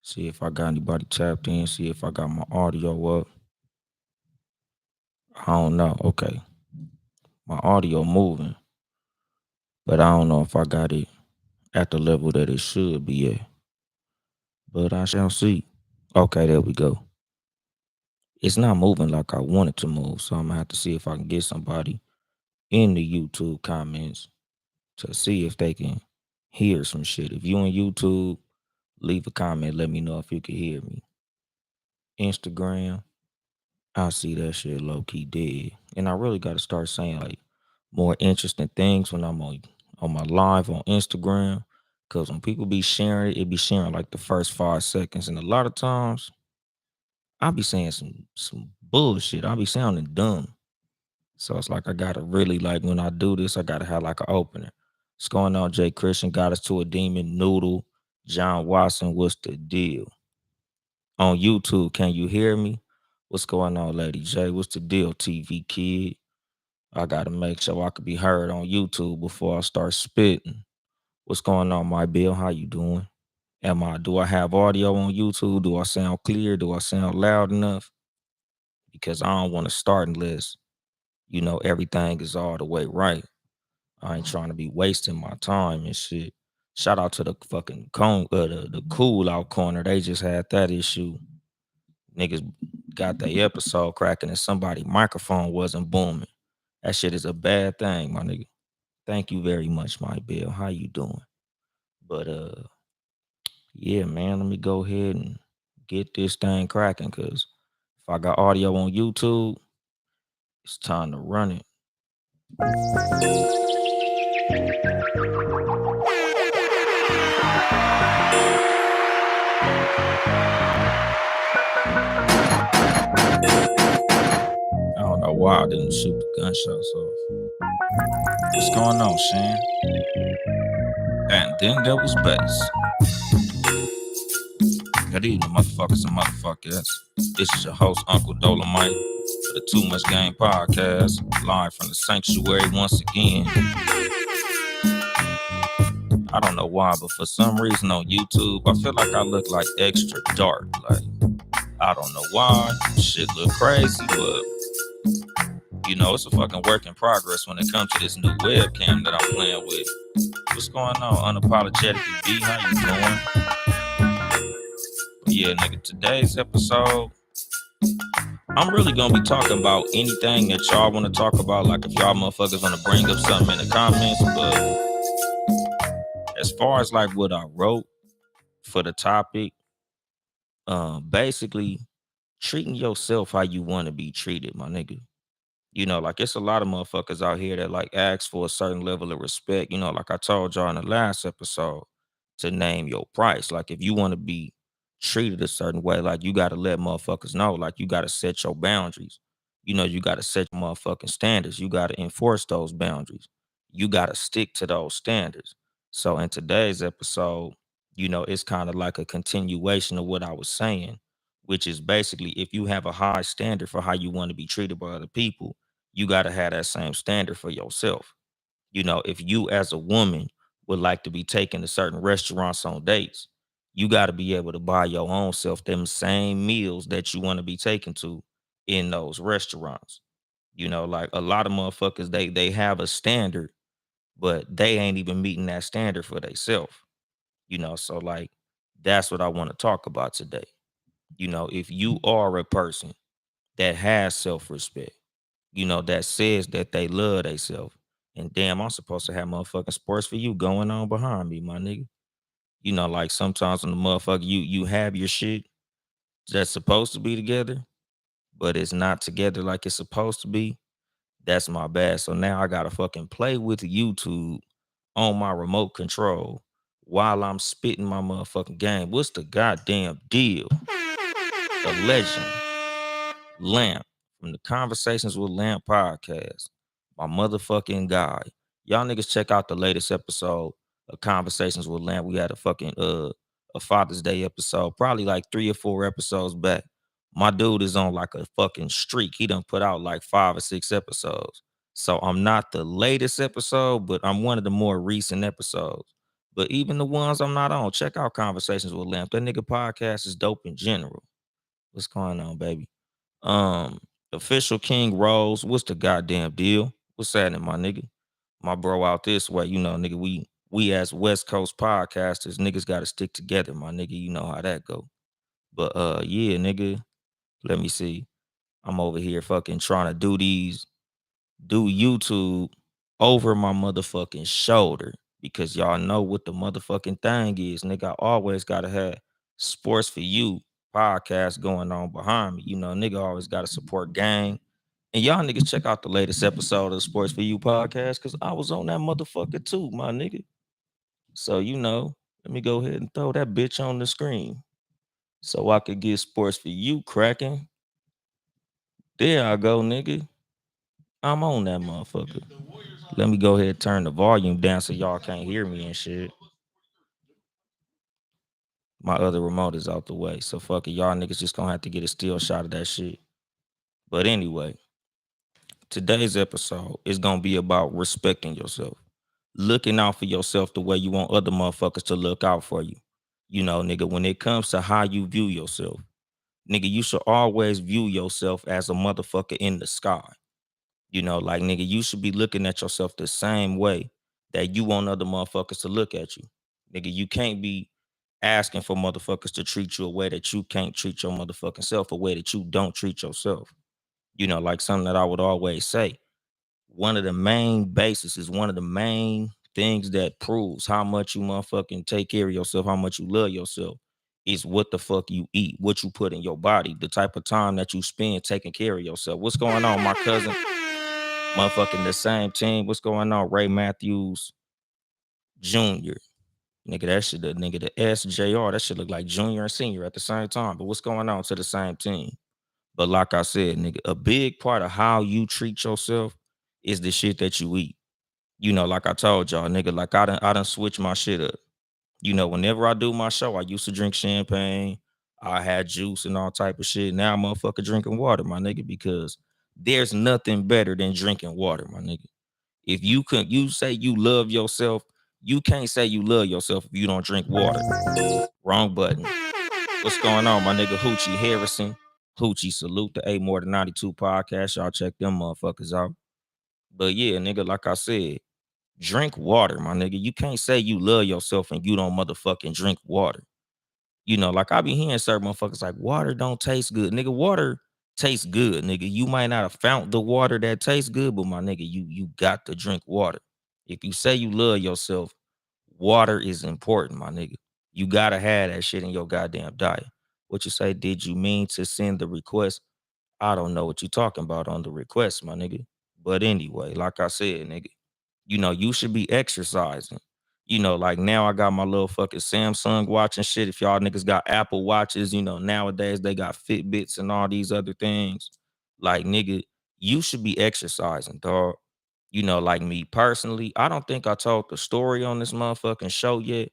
See if I got anybody tapped in. See if I got my audio up. I don't know. Okay. My audio moving, but I don't know if I got it at the level that it should be at. But I shall see. Okay, there we go. It's not moving like I want it to move, so I'm gonna have to see if I can get somebody in the YouTube comments to see if they can hear some shit. If you on YouTube, leave a comment. Let me know if you can hear me. Instagram, I see that shit low key dead, and I really got to start saying like more interesting things when I'm on my live on Instagram. Cause when people be sharing it, it be sharing like the first 5 seconds, and a lot of times I be saying some bullshit. I be sounding dumb. So it's like I gotta really like when I do this, I gotta have like an opener. What's going on, Jay Christian? Got us to a demon noodle. John Watson, what's the deal? On YouTube, can you hear me? What's going on, Lady J? What's the deal, TV kid? I gotta make sure I could be heard on YouTube before I start spitting. What's going on, my Bill? How you doing? Do I have audio on YouTube? Do I sound clear? Do I sound loud enough? Because I don't want to start unless everything is all the way right. I ain't trying to be wasting my time and shit. Shout out to the fucking the cool out corner. They just had that issue. Niggas got the episode cracking and somebody microphone wasn't booming. That shit is a bad thing, my nigga. Thank you very much, my Bill. How you doing? But yeah, man, let me go ahead and get this thing cracking because if I got audio on YouTube, it's time to run it. I don't know why I didn't shoot the gunshots off. What's going on, Shan? And then there was bass. Good evening, motherfuckers and motherfuckers. This is your host, Uncle Dolemite, for the Too Much Game podcast, live from the sanctuary once again. I don't know why, but for some reason on YouTube, I feel like I look like extra dark. Like, I don't know why. Shit look crazy, but it's a fucking work in progress when it comes to this new webcam that I'm playing with. What's going on, Unapologetically B? How you doing? But yeah, nigga, today's episode, I'm really gonna be talking about anything that y'all want to talk about. Like if y'all motherfuckers want to bring up something in the comments, but as far as like what I wrote for the topic, basically treating yourself how you want to be treated, my nigga. Like it's a lot of motherfuckers out here that like ask for a certain level of respect. Like I told y'all in the last episode to name your price. Like if you want to be treated a certain way, like you got to let motherfuckers know. Like you got to set your boundaries. You got to set your motherfucking standards. You got to enforce those boundaries. You got to stick to those standards. So in today's episode, it's kind of like a continuation of what I was saying, which is basically if you have a high standard for how you want to be treated by other people, you got to have that same standard for yourself. If you as a woman would like to be taken to certain restaurants on dates, you got to be able to buy your own self them same meals that you want to be taken to in those restaurants. Like a lot of motherfuckers, they have a standard, but they ain't even meeting that standard for themselves. So like that's what I want to talk about today. If you are a person that has self-respect, that says that they love themselves. And damn, I'm supposed to have motherfucking sports for you going on behind me, my nigga. Like sometimes when the motherfucker you have your shit that's supposed to be together, but it's not together like it's supposed to be. That's my bad. So now I gotta fucking play with YouTube on my remote control while I'm spitting my motherfucking game. What's the goddamn deal? The legend. Lamp from the Conversations with Lamp podcast. My motherfucking guy. Y'all niggas check out the latest episode of Conversations with Lamp. We had a Father's Day episode, probably like 3 or 4 episodes back. My dude is on like a fucking streak. He done put out like 5 or 6 episodes. So I'm not the latest episode, but I'm one of the more recent episodes. But even the ones I'm not on, check out Conversations with Lamp. That nigga podcast is dope in general. What's going on, baby? Um, Official King Rose, what's the goddamn deal? What's happening, my nigga? My bro out this way, nigga. We as West Coast podcasters, niggas gotta stick together, my nigga. You know how that go. But yeah, nigga. Let me see. I'm over here fucking trying to do YouTube over my motherfucking shoulder because y'all know what the motherfucking thing is, nigga. I always gotta have Sports for You podcast going on behind me. Nigga always gotta support gang. And y'all niggas check out the latest episode of the Sports for You podcast because I was on that motherfucker too, my nigga. So let me go ahead and throw that bitch on the screen so I could get Sports for You cracking. There I go, nigga. I'm on that motherfucker. Let me go ahead and turn the volume down so y'all can't hear me and shit. My other remote is out the way. So fuck it. Y'all niggas just gonna have to get a still shot of that shit. But anyway, today's episode is gonna be about respecting yourself. Looking out for yourself the way you want other motherfuckers to look out for you. Nigga, when it comes to how you view yourself, nigga, you should always view yourself as a motherfucker in the sky. Like nigga, you should be looking at yourself the same way that you want other motherfuckers to look at you. Nigga, you can't be asking for motherfuckers to treat you a way that you can't treat your motherfucking self, a way that you don't treat yourself. Like something that I would always say. One of the main bases is one of the main things that proves how much you motherfucking take care of yourself, how much you love yourself, is what the fuck you eat, what you put in your body, the type of time that you spend taking care of yourself. What's going on, my cousin? Motherfucking the same team. What's going on? Ray Matthews Jr. Nigga, that shit, the nigga, the SJR, that shit look like junior and senior at the same time. But what's going on to the same team? But like I said, nigga, a big part of how you treat yourself is the shit that you eat. Like I told y'all, nigga, like I done switched my shit up. Whenever I do my show, I used to drink champagne. I had juice and all type of shit. Now I'm motherfucker drinking water, my nigga, because there's nothing better than drinking water, my nigga. If you say you love yourself, you can't say you love yourself if you don't drink water. Wrong button. What's going on, my nigga Hoochie Harrison? Hoochie, salute the A More Than 92 podcast. Y'all check them motherfuckers out. But yeah, nigga, like I said, drink water, my nigga. You can't say you love yourself and you don't motherfucking drink water. Like I be hearing certain motherfuckers like water don't taste good. Nigga, water tastes good, nigga. You might not have found the water that tastes good, but my nigga, you got to drink water. If you say you love yourself, water is important, my nigga. You gotta have that shit in your goddamn diet. What you say? Did you mean to send the request? I don't know what you talking about on the request, my nigga. But anyway, like I said, nigga, you should be exercising. Like now I got my little fucking Samsung watch and shit. If y'all niggas got Apple watches, nowadays they got Fitbits and all these other things. Like, nigga, you should be exercising, dog. Like me personally, I don't think I told the story on this motherfucking show yet.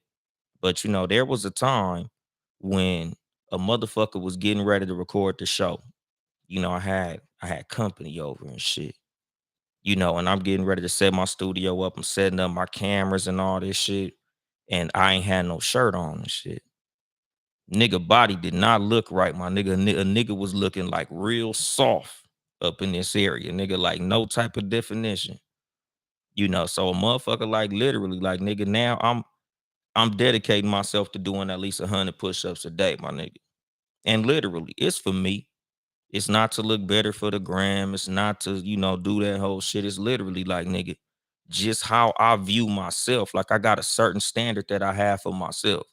But there was a time when a motherfucker was getting ready to record the show. I had company over and shit. And I'm getting ready to set my studio up. I'm setting up my cameras and all this shit. And I ain't had no shirt on and shit. Nigga body did not look right, my nigga. A nigga was looking like real soft up in this area. Nigga, like no type of definition. So a motherfucker like literally, like nigga, now I'm dedicating myself to doing at least 100 push-ups a day, my nigga. And literally, it's for me. It's not to look better for the gram. It's not to, do that whole shit. It's literally like, nigga, just how I view myself. Like I got a certain standard that I have for myself.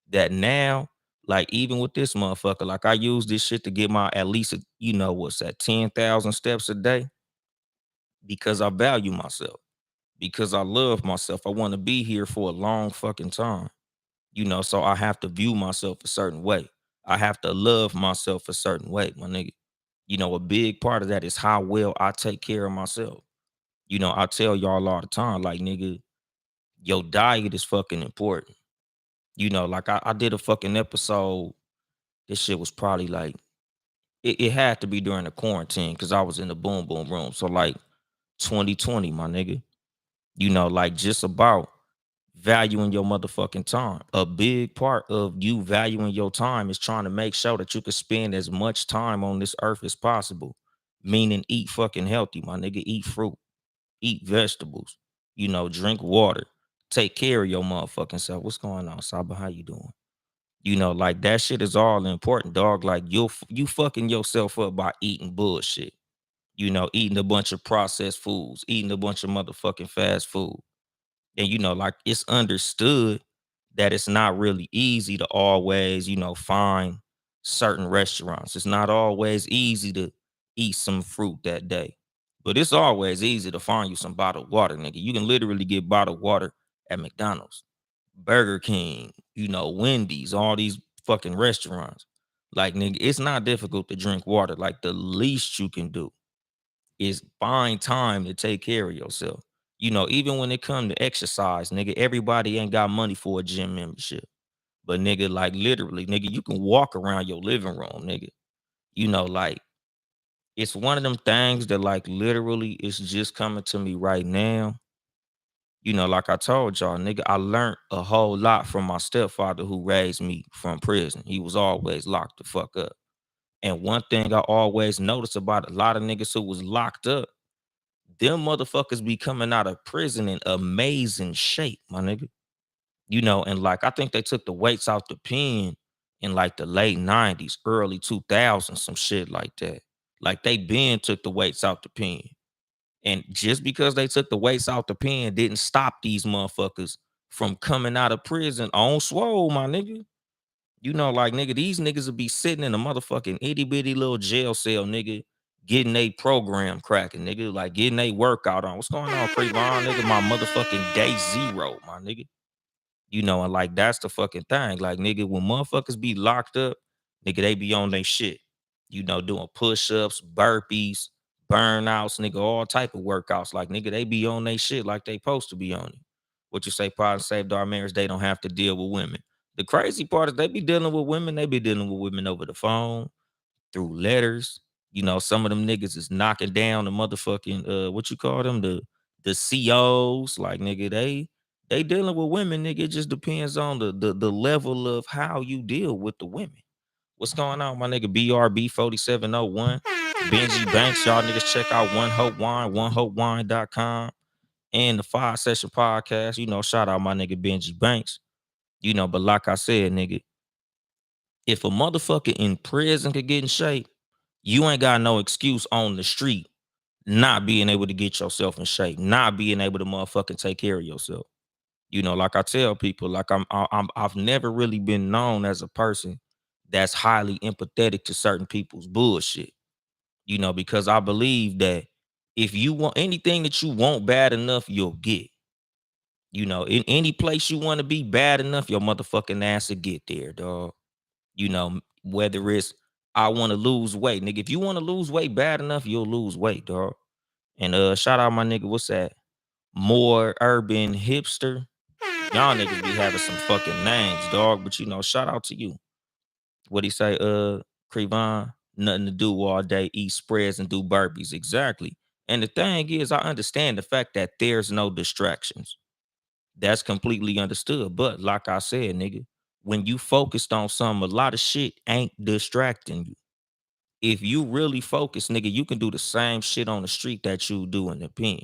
That now, like even with this motherfucker, like I use this shit to get my at least, what's that, 10,000 steps a day because I value myself, because I love myself. I want to be here for a long fucking time. So I have to view myself a certain way. I have to love myself a certain way, my nigga. A big part of that is how well I take care of myself. I tell y'all all the time, like, nigga, your diet is fucking important. Like I did a fucking episode. This shit was probably like, it had to be during the quarantine because I was in the boom boom room. So like 2020, my nigga, like just about valuing your motherfucking time. A big part of you valuing your time is trying to make sure that you can spend as much time on this earth as possible. Meaning eat fucking healthy, my nigga. Eat fruit, eat vegetables, drink water. Take care of your motherfucking self. What's going on, Saba? How you doing? Like that shit is all important, dog. Like you fucking yourself up by eating bullshit. Eating a bunch of processed foods, eating a bunch of motherfucking fast food. And like it's understood that it's not really easy to always, find certain restaurants. It's not always easy to eat some fruit that day. But it's always easy to find you some bottled water, nigga. You can literally get bottled water at McDonald's, Burger King, Wendy's, all these fucking restaurants. Like, nigga, it's not difficult to drink water. Like, the least you can do is find time to take care of yourself. Even when it come to exercise, nigga, everybody ain't got money for a gym membership. But nigga, like literally, nigga, you can walk around your living room, nigga. Like it's one of them things that like literally it's just coming to me right now. Like I told y'all, nigga, I learned a whole lot from my stepfather who raised me from prison. He was always locked the fuck up. And one thing I always noticed about a lot of niggas who was locked up, them motherfuckers be coming out of prison in amazing shape, my nigga. And like I think they took the weights out the pen in like the late 90s, early 2000s, some shit like that. Like they been took the weights out the pen. And just because they took the weights out the pen didn't stop these motherfuckers from coming out of prison on swole, my nigga. Like nigga, these niggas will be sitting in a motherfucking itty bitty little jail cell, nigga, getting a program cracking, nigga, like getting a workout on. What's going on, Trayvon, nigga? My motherfucking day zero, my nigga. And like that's the fucking thing. Like, nigga, when motherfuckers be locked up, nigga, they be on their shit. Doing push-ups, burpees, burnouts, nigga, all type of workouts. Like, nigga, they be on their shit like they supposed to be on it. What you say, Pod saved our marriage, they don't have to deal with women. The crazy part is they be dealing with women, they be dealing with women over the phone, through letters. Some of them niggas is knocking down the motherfucking what you call them, the COs. Like, nigga, they dealing with women, nigga. It just depends on the level of how you deal with the women. What's going on, my nigga? BRB 4701. Benji Banks, y'all niggas check out One Hope Wine, onehopewine.com, and the 5 Session Podcast. Shout out my nigga Benji Banks. But like I said, nigga, if a motherfucker in prison could get in shape, you ain't got no excuse on the street not being able to get yourself in shape, not being able to motherfucking take care of yourself. Like I tell people, like I've never really been known as a person that's highly empathetic to certain people's bullshit. Because I believe that if you want anything that you want bad enough, you'll get. In any place you want to be bad enough, your motherfucking ass will get there, dog. Whether it's I want to lose weight, nigga. If you want to lose weight bad enough, you'll lose weight, dog. And shout out my nigga, what's that? More urban hipster. Y'all niggas be having some fucking names, dog. But shout out to you. What he say, Crevon? Nothing to do all day, eat spreads and do burpees. Exactly. And the thing is, I understand the fact that there's no distractions. That's completely understood. But like I said, nigga, when you focused on something, a lot of shit ain't distracting you. If you really focus, nigga, you can do the same shit on the street that you do in the pen.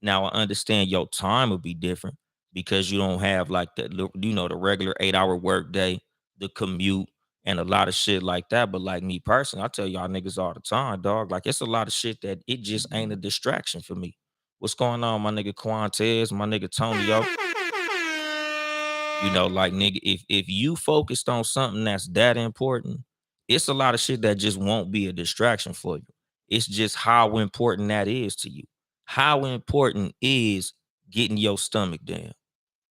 Now I understand your time will be different because you don't have like the regular 8 hour work day, the commute, and a lot of shit like that. But like me personally, I tell y'all niggas all the time, dog. Like it's a lot of shit that it just ain't a distraction for me. What's going on, my nigga Quantez, my nigga Tonyo? Like nigga, if you focused on something that's that important, it's a lot of shit that just won't be a distraction for you. It's just how important that is to you. How important is getting your stomach down?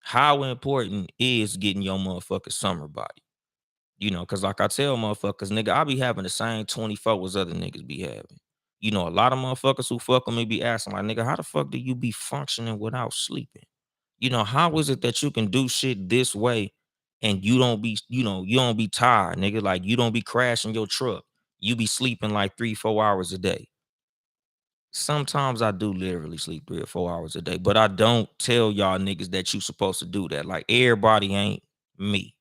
How important is getting your motherfucking summer body? Cause like I tell motherfuckers, nigga, I be having the same 24 as other niggas be having. A lot of motherfuckers who fuck with me be asking, like, nigga, how the fuck do you be functioning without sleeping? How is it that you can do shit this way and you don't be tired, nigga? Like you don't be crashing your truck. You be sleeping like 3, 4 hours a day. Sometimes I do literally sleep 3 or 4 hours a day, but I don't tell y'all niggas that you supposed to do that. Like everybody ain't me.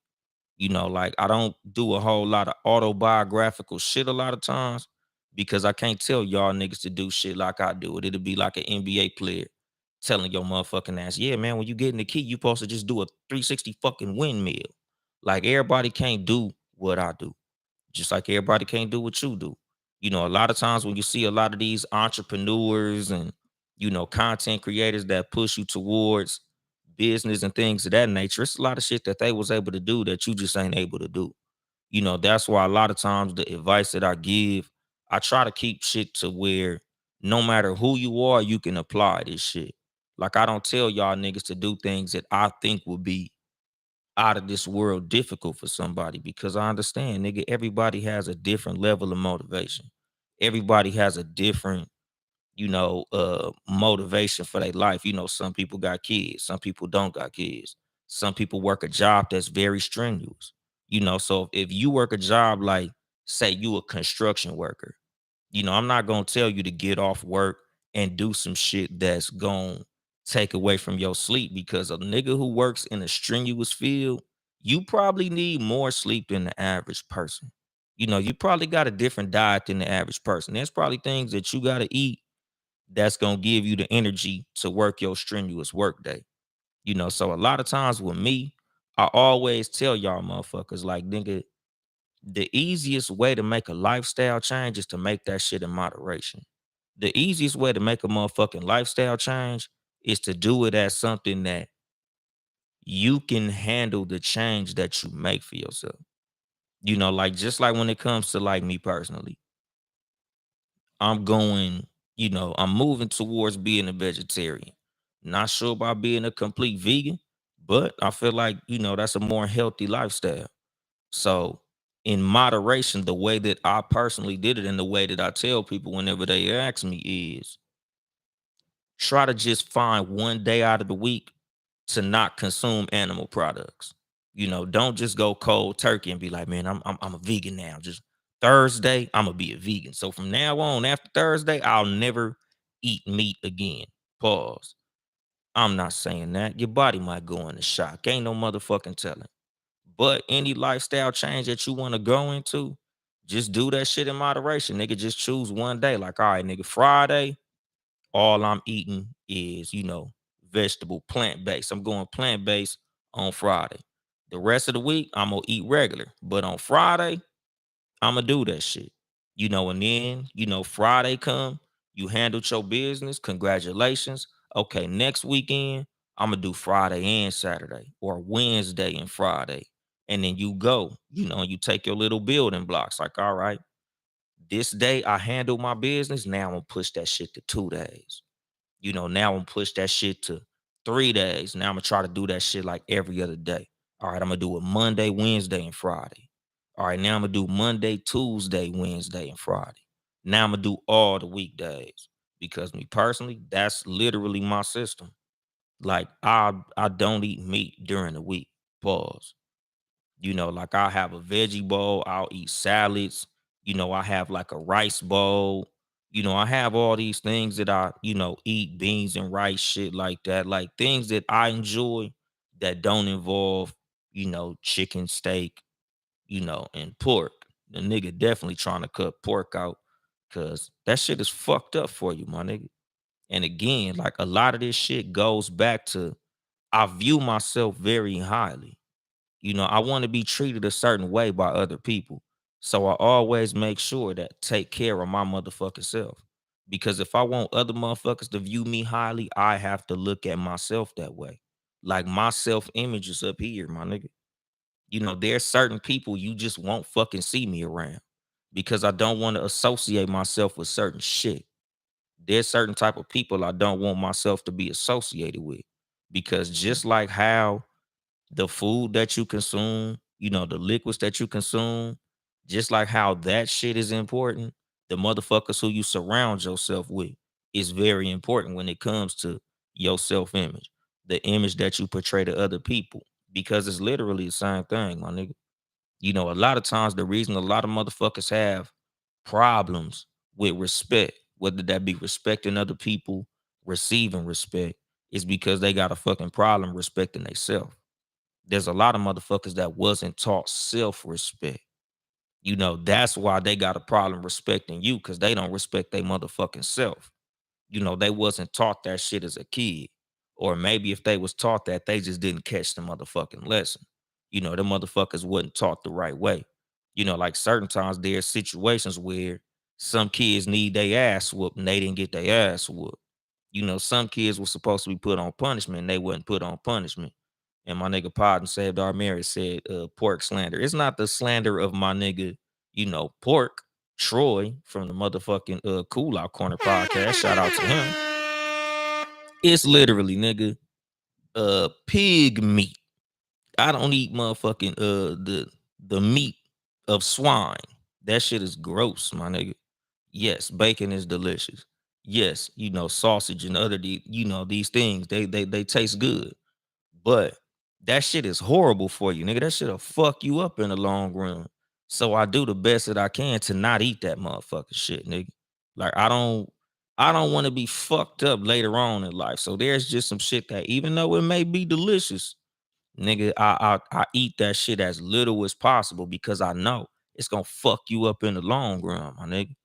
Like I don't do a whole lot of autobiographical shit a lot of times because I can't tell y'all niggas to do shit like I do it. It'll be like an NBA player telling your motherfucking ass, yeah, man, when you get in the key, you supposed to just do a 360 fucking windmill. Like everybody can't do what I do. Just like everybody can't do what you do. A lot of times when you see a lot of these entrepreneurs and, content creators that push you towards business and things of that nature, it's a lot of shit that they was able to do that you just ain't able to do. That's why a lot of times the advice that I give, I try to keep shit to where no matter who you are, you can apply this shit. Like I don't tell y'all niggas to do things that I think would be out of this world difficult for somebody because I understand, nigga, everybody has a different level of motivation. Everybody has a different, motivation for their life. Some people got kids, some people don't got kids. Some people work a job that's very strenuous. So if you work a job like, say, you a construction worker, I'm not gonna tell you to get off work and do some shit that's gonna take away from your sleep because a nigga who works in a strenuous field, you probably need more sleep than the average person. You probably got a different diet than the average person. There's probably things that you gotta eat that's gonna give you the energy to work your strenuous work day. So a lot of times with me, I always tell y'all motherfuckers, like, nigga, the easiest way to make a lifestyle change is to make that shit in moderation. The easiest way to make a motherfucking lifestyle change is to do it as something that you can handle the change that you make for yourself. Like just like when it comes to like me personally, I'm going, I'm moving towards being a vegetarian. Not sure about being a complete vegan, but I feel like, that's a more healthy lifestyle. So, in moderation, the way that I personally did it and the way that I tell people whenever they ask me is try to just find one day out of the week to not consume animal products. Don't just go cold turkey and be like, man, I'm a vegan now. Just Thursday, I'm gonna be a vegan. So from now on, after Thursday, I'll never eat meat again. Pause. I'm not saying that. Your body might go into shock. Ain't no motherfucking telling. But any lifestyle change that you want to go into, just do that shit in moderation. Nigga, just choose one day. Like, all right, nigga, Friday, all I'm eating is, vegetable, plant-based. I'm going plant-based on Friday. The rest of the week, I'm gonna eat regular. But on Friday, I'ma do that shit. And then, Friday come, you handled your business. Congratulations. Okay, next weekend, I'ma do Friday and Saturday or Wednesday and Friday. And then you go, and you take your little building blocks. Like, all right, this day I handle my business. Now I'm gonna push that shit to 2 days. Now I'm gonna push that shit to 3 days. Now I'm gonna try to do that shit like every other day. All right, I'm gonna do it Monday, Wednesday, and Friday. All right, now I'm gonna do Monday, Tuesday, Wednesday, and Friday. Now I'm gonna do all the weekdays because me personally, that's literally my system. Like I don't eat meat during the week. Pause. Like I'll have a veggie bowl, I'll eat salads, I have like a rice bowl, I have all these things that I, eat beans and rice, shit like that, like things that I enjoy that don't involve, chicken, steak, and pork. The nigga definitely trying to cut pork out because that shit is fucked up for you, my nigga. And again, like a lot of this shit goes back to I view myself very highly. I want to be treated a certain way by other people. So I always make sure that take care of my motherfucking self. Because if I want other motherfuckers to view me highly, I have to look at myself that way. Like my self-image is up here, my nigga. There's certain people you just won't fucking see me around because I don't want to associate myself with certain shit. There's certain type of people I don't want myself to be associated with. Because just like how the food that you consume, the liquids that you consume, just like how that shit is important, the motherfuckers who you surround yourself with is very important when it comes to your self image, the image that you portray to other people, because it's literally the same thing, my nigga. A lot of times the reason a lot of motherfuckers have problems with respect, whether that be respecting other people, receiving respect, is because they got a fucking problem respecting themselves. There's a lot of motherfuckers that wasn't taught self-respect. That's why they got a problem respecting you, because they don't respect their motherfucking self. They wasn't taught that shit as a kid. Or maybe if they was taught that, they just didn't catch the motherfucking lesson. The motherfuckers wasn't taught the right way. Like certain times there's situations where some kids need their ass whooped and they didn't get their ass whooped. Some kids were supposed to be put on punishment and they wasn't put on punishment. And my nigga Pod and Saved Our Marriage said pork slander. It's not the slander of my nigga, pork. Troy from the motherfucking Cool Out Corner podcast. Shout out to him. It's literally, nigga, pig meat. I don't eat motherfucking the meat of swine. That shit is gross, my nigga. Yes, bacon is delicious. Yes, sausage and other these things, they taste good. But that shit is horrible for you, nigga. That shit'll fuck you up in the long run. So I do the best that I can to not eat that motherfucking shit, nigga. Like I don't want to be fucked up later on in life. So there's just some shit that even though it may be delicious, nigga, I eat that shit as little as possible because I know it's gonna fuck you up in the long run, my nigga.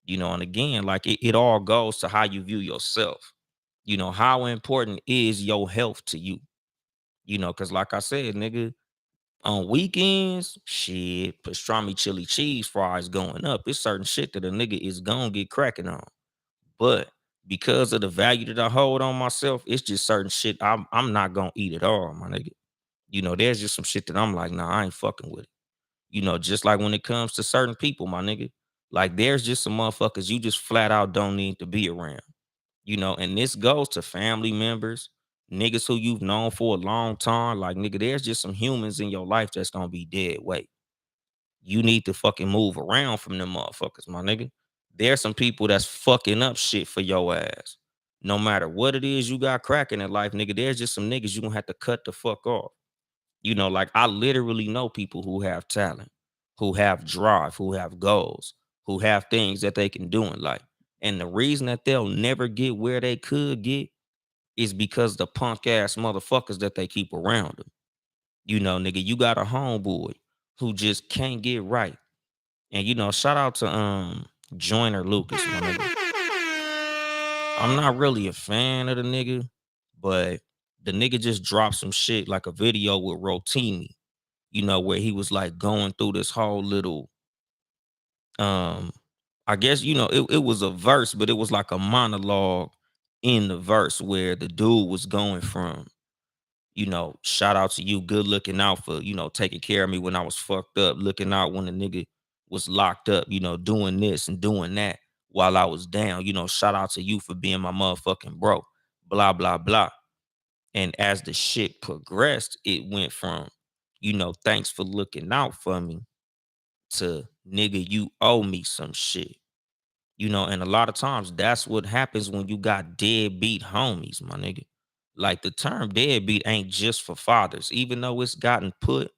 And again, like it all goes to how you view yourself. How important is your health to you? Because like I said, nigga, on weekends, shit, pastrami chili cheese fries going up. It's certain shit that a nigga is gonna get cracking on. But because of the value that I hold on myself, it's just certain shit I'm not gonna eat at all, my nigga. There's just some shit that I'm like, nah, I ain't fucking with it. Just like when it comes to certain people, my nigga. Like there's just some motherfuckers you just flat out don't need to be around. And this goes to family members, niggas who you've known for a long time. Like, nigga, there's just some humans in your life that's gonna be dead weight. You need to fucking move around from them motherfuckers, my nigga. There's some people that's fucking up shit for your ass. No matter what it is you got cracking in life, nigga, there's just some niggas you gonna have to cut the fuck off. Like I literally know people who have talent, who have drive, who have goals, who have things that they can do in life. And the reason that they'll never get where they could get is because the punk ass motherfuckers that they keep around them. Nigga, you got a homeboy who just can't get right. And shout out to Joyner Lucas, my nigga. I'm not really a fan of the nigga, but the nigga just dropped some shit like a video with Rotimi, where he was like going through this whole little um I guess it was a verse, but it was like a monologue in the verse where the dude was going from, shout out to you, good looking out for, taking care of me when I was fucked up, looking out when the nigga was locked up, doing this and doing that while I was down, shout out to you for being my motherfucking bro, blah, blah, blah. And as the shit progressed, it went from, thanks for looking out for me to nigga, you owe me some shit. And a lot of times that's what happens when you got deadbeat homies, my nigga. Like the term deadbeat ain't just for fathers, even though it's gotten put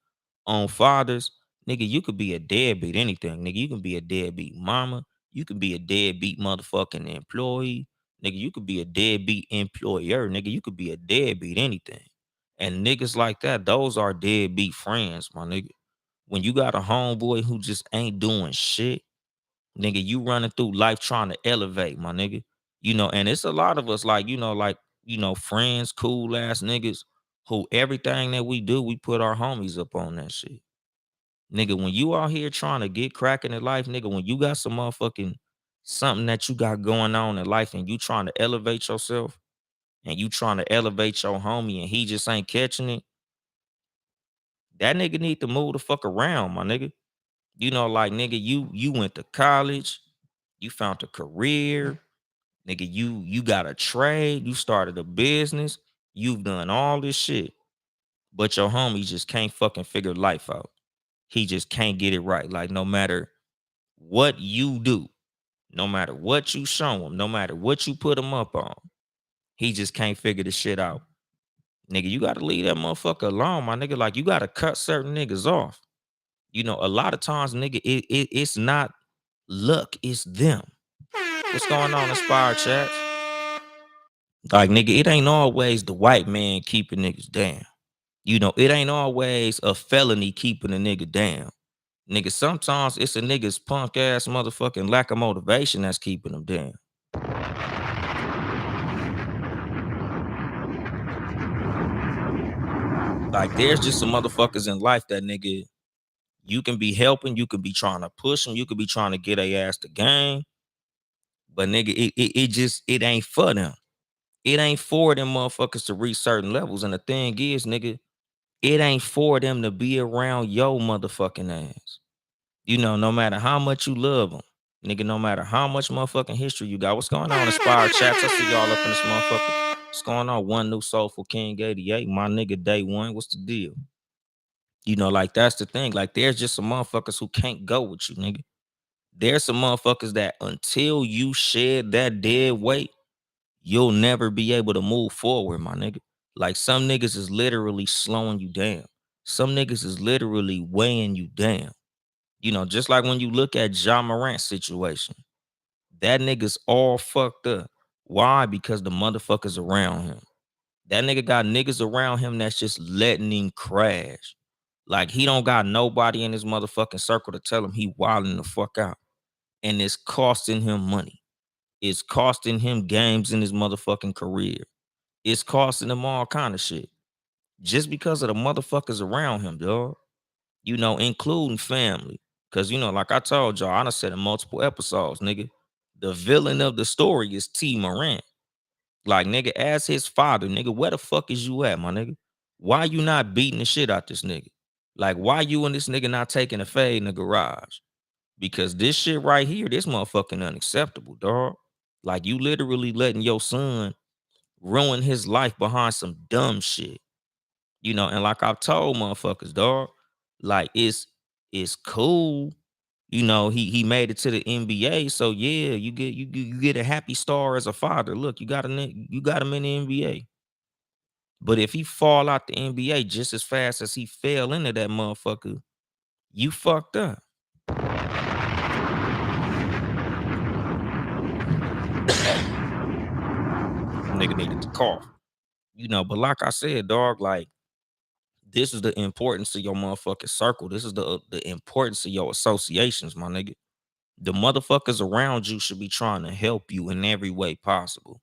on fathers. Nigga, you could be a deadbeat anything. Nigga, you can be a deadbeat mama. You can be a deadbeat motherfucking employee. Nigga, you could be a deadbeat employer. Nigga, you could be a deadbeat anything. And niggas like that, those are deadbeat friends, my nigga. When you got a homeboy who just ain't doing shit, nigga, you running through life trying to elevate, my nigga. And it's a lot of us friends, cool ass niggas who everything that we do, we put our homies up on that shit. Nigga, when you out here trying to get cracking in life, nigga, when you got some motherfucking something that you got going on in life and you trying to elevate yourself and you trying to elevate your homie and he just ain't catching it, that nigga need to move the fuck around, my nigga. Like nigga, you went to college, you found a career, nigga, you got a trade, you started a business, you've done all this shit, but your homie just can't fucking figure life out. He just can't get it right. Like no matter what you do, no matter what you show him, no matter what you put him up on, he just can't figure the shit out. Nigga, you gotta leave that motherfucker alone, my nigga. Like you gotta cut certain niggas off. A lot of times, nigga, it's not luck, it's them. What's going on, Inspired Chats? Like, nigga, it ain't always the white man keeping niggas down. It ain't always a felony keeping a nigga down. Nigga, sometimes it's a nigga's punk ass motherfucking lack of motivation that's keeping them down. Like, there's just some motherfuckers in life that nigga, you can be helping, you could be trying to push them, you could be trying to get a ass to game, but nigga, it ain't for them. It ain't for them motherfuckers to reach certain levels. And the thing is, nigga, it ain't for them to be around your motherfucking ass. No matter how much you love them, nigga, no matter how much motherfucking history you got. What's going on, Inspired Chats? I see y'all up in this motherfucker. What's going on? One new soulful King 88. My nigga, day one. What's the deal? Like that's the thing. Like, there's just some motherfuckers who can't go with you, nigga. There's some motherfuckers that until you shed that dead weight, you'll never be able to move forward, my nigga. Like, some niggas is literally slowing you down. Some niggas is literally weighing you down. Just like when you look at Ja Morant's situation, that nigga's all fucked up. Why? Because the motherfuckers around him. That nigga got niggas around him that's just letting him crash. Like, he don't got nobody in his motherfucking circle to tell him he wilding the fuck out. And it's costing him money. It's costing him games in his motherfucking career. It's costing him all kind of shit. Just because of the motherfuckers around him, dog. Including family. Cause like I told y'all, I done said in multiple episodes, nigga, the villain of the story is T Morant. Like, nigga, as his father, nigga, where the fuck is you at, my nigga? Why you not beating the shit out this nigga? Like, why you and this nigga not taking a fade in the garage? Because this shit right here, this motherfucking unacceptable, dog. Like, you literally letting your son ruin his life behind some dumb shit. And like I've told motherfuckers, dog, like, it's cool. He made it to the NBA. So yeah, you get a happy star as a father. Look, you got him in the NBA. But if he fall out the NBA just as fast as he fell into that motherfucker, you fucked up. Nigga needed to cough. But like I said, dog, like, this is the importance of your motherfucking circle. This is the importance of your associations, my nigga. The motherfuckers around you should be trying to help you in every way possible.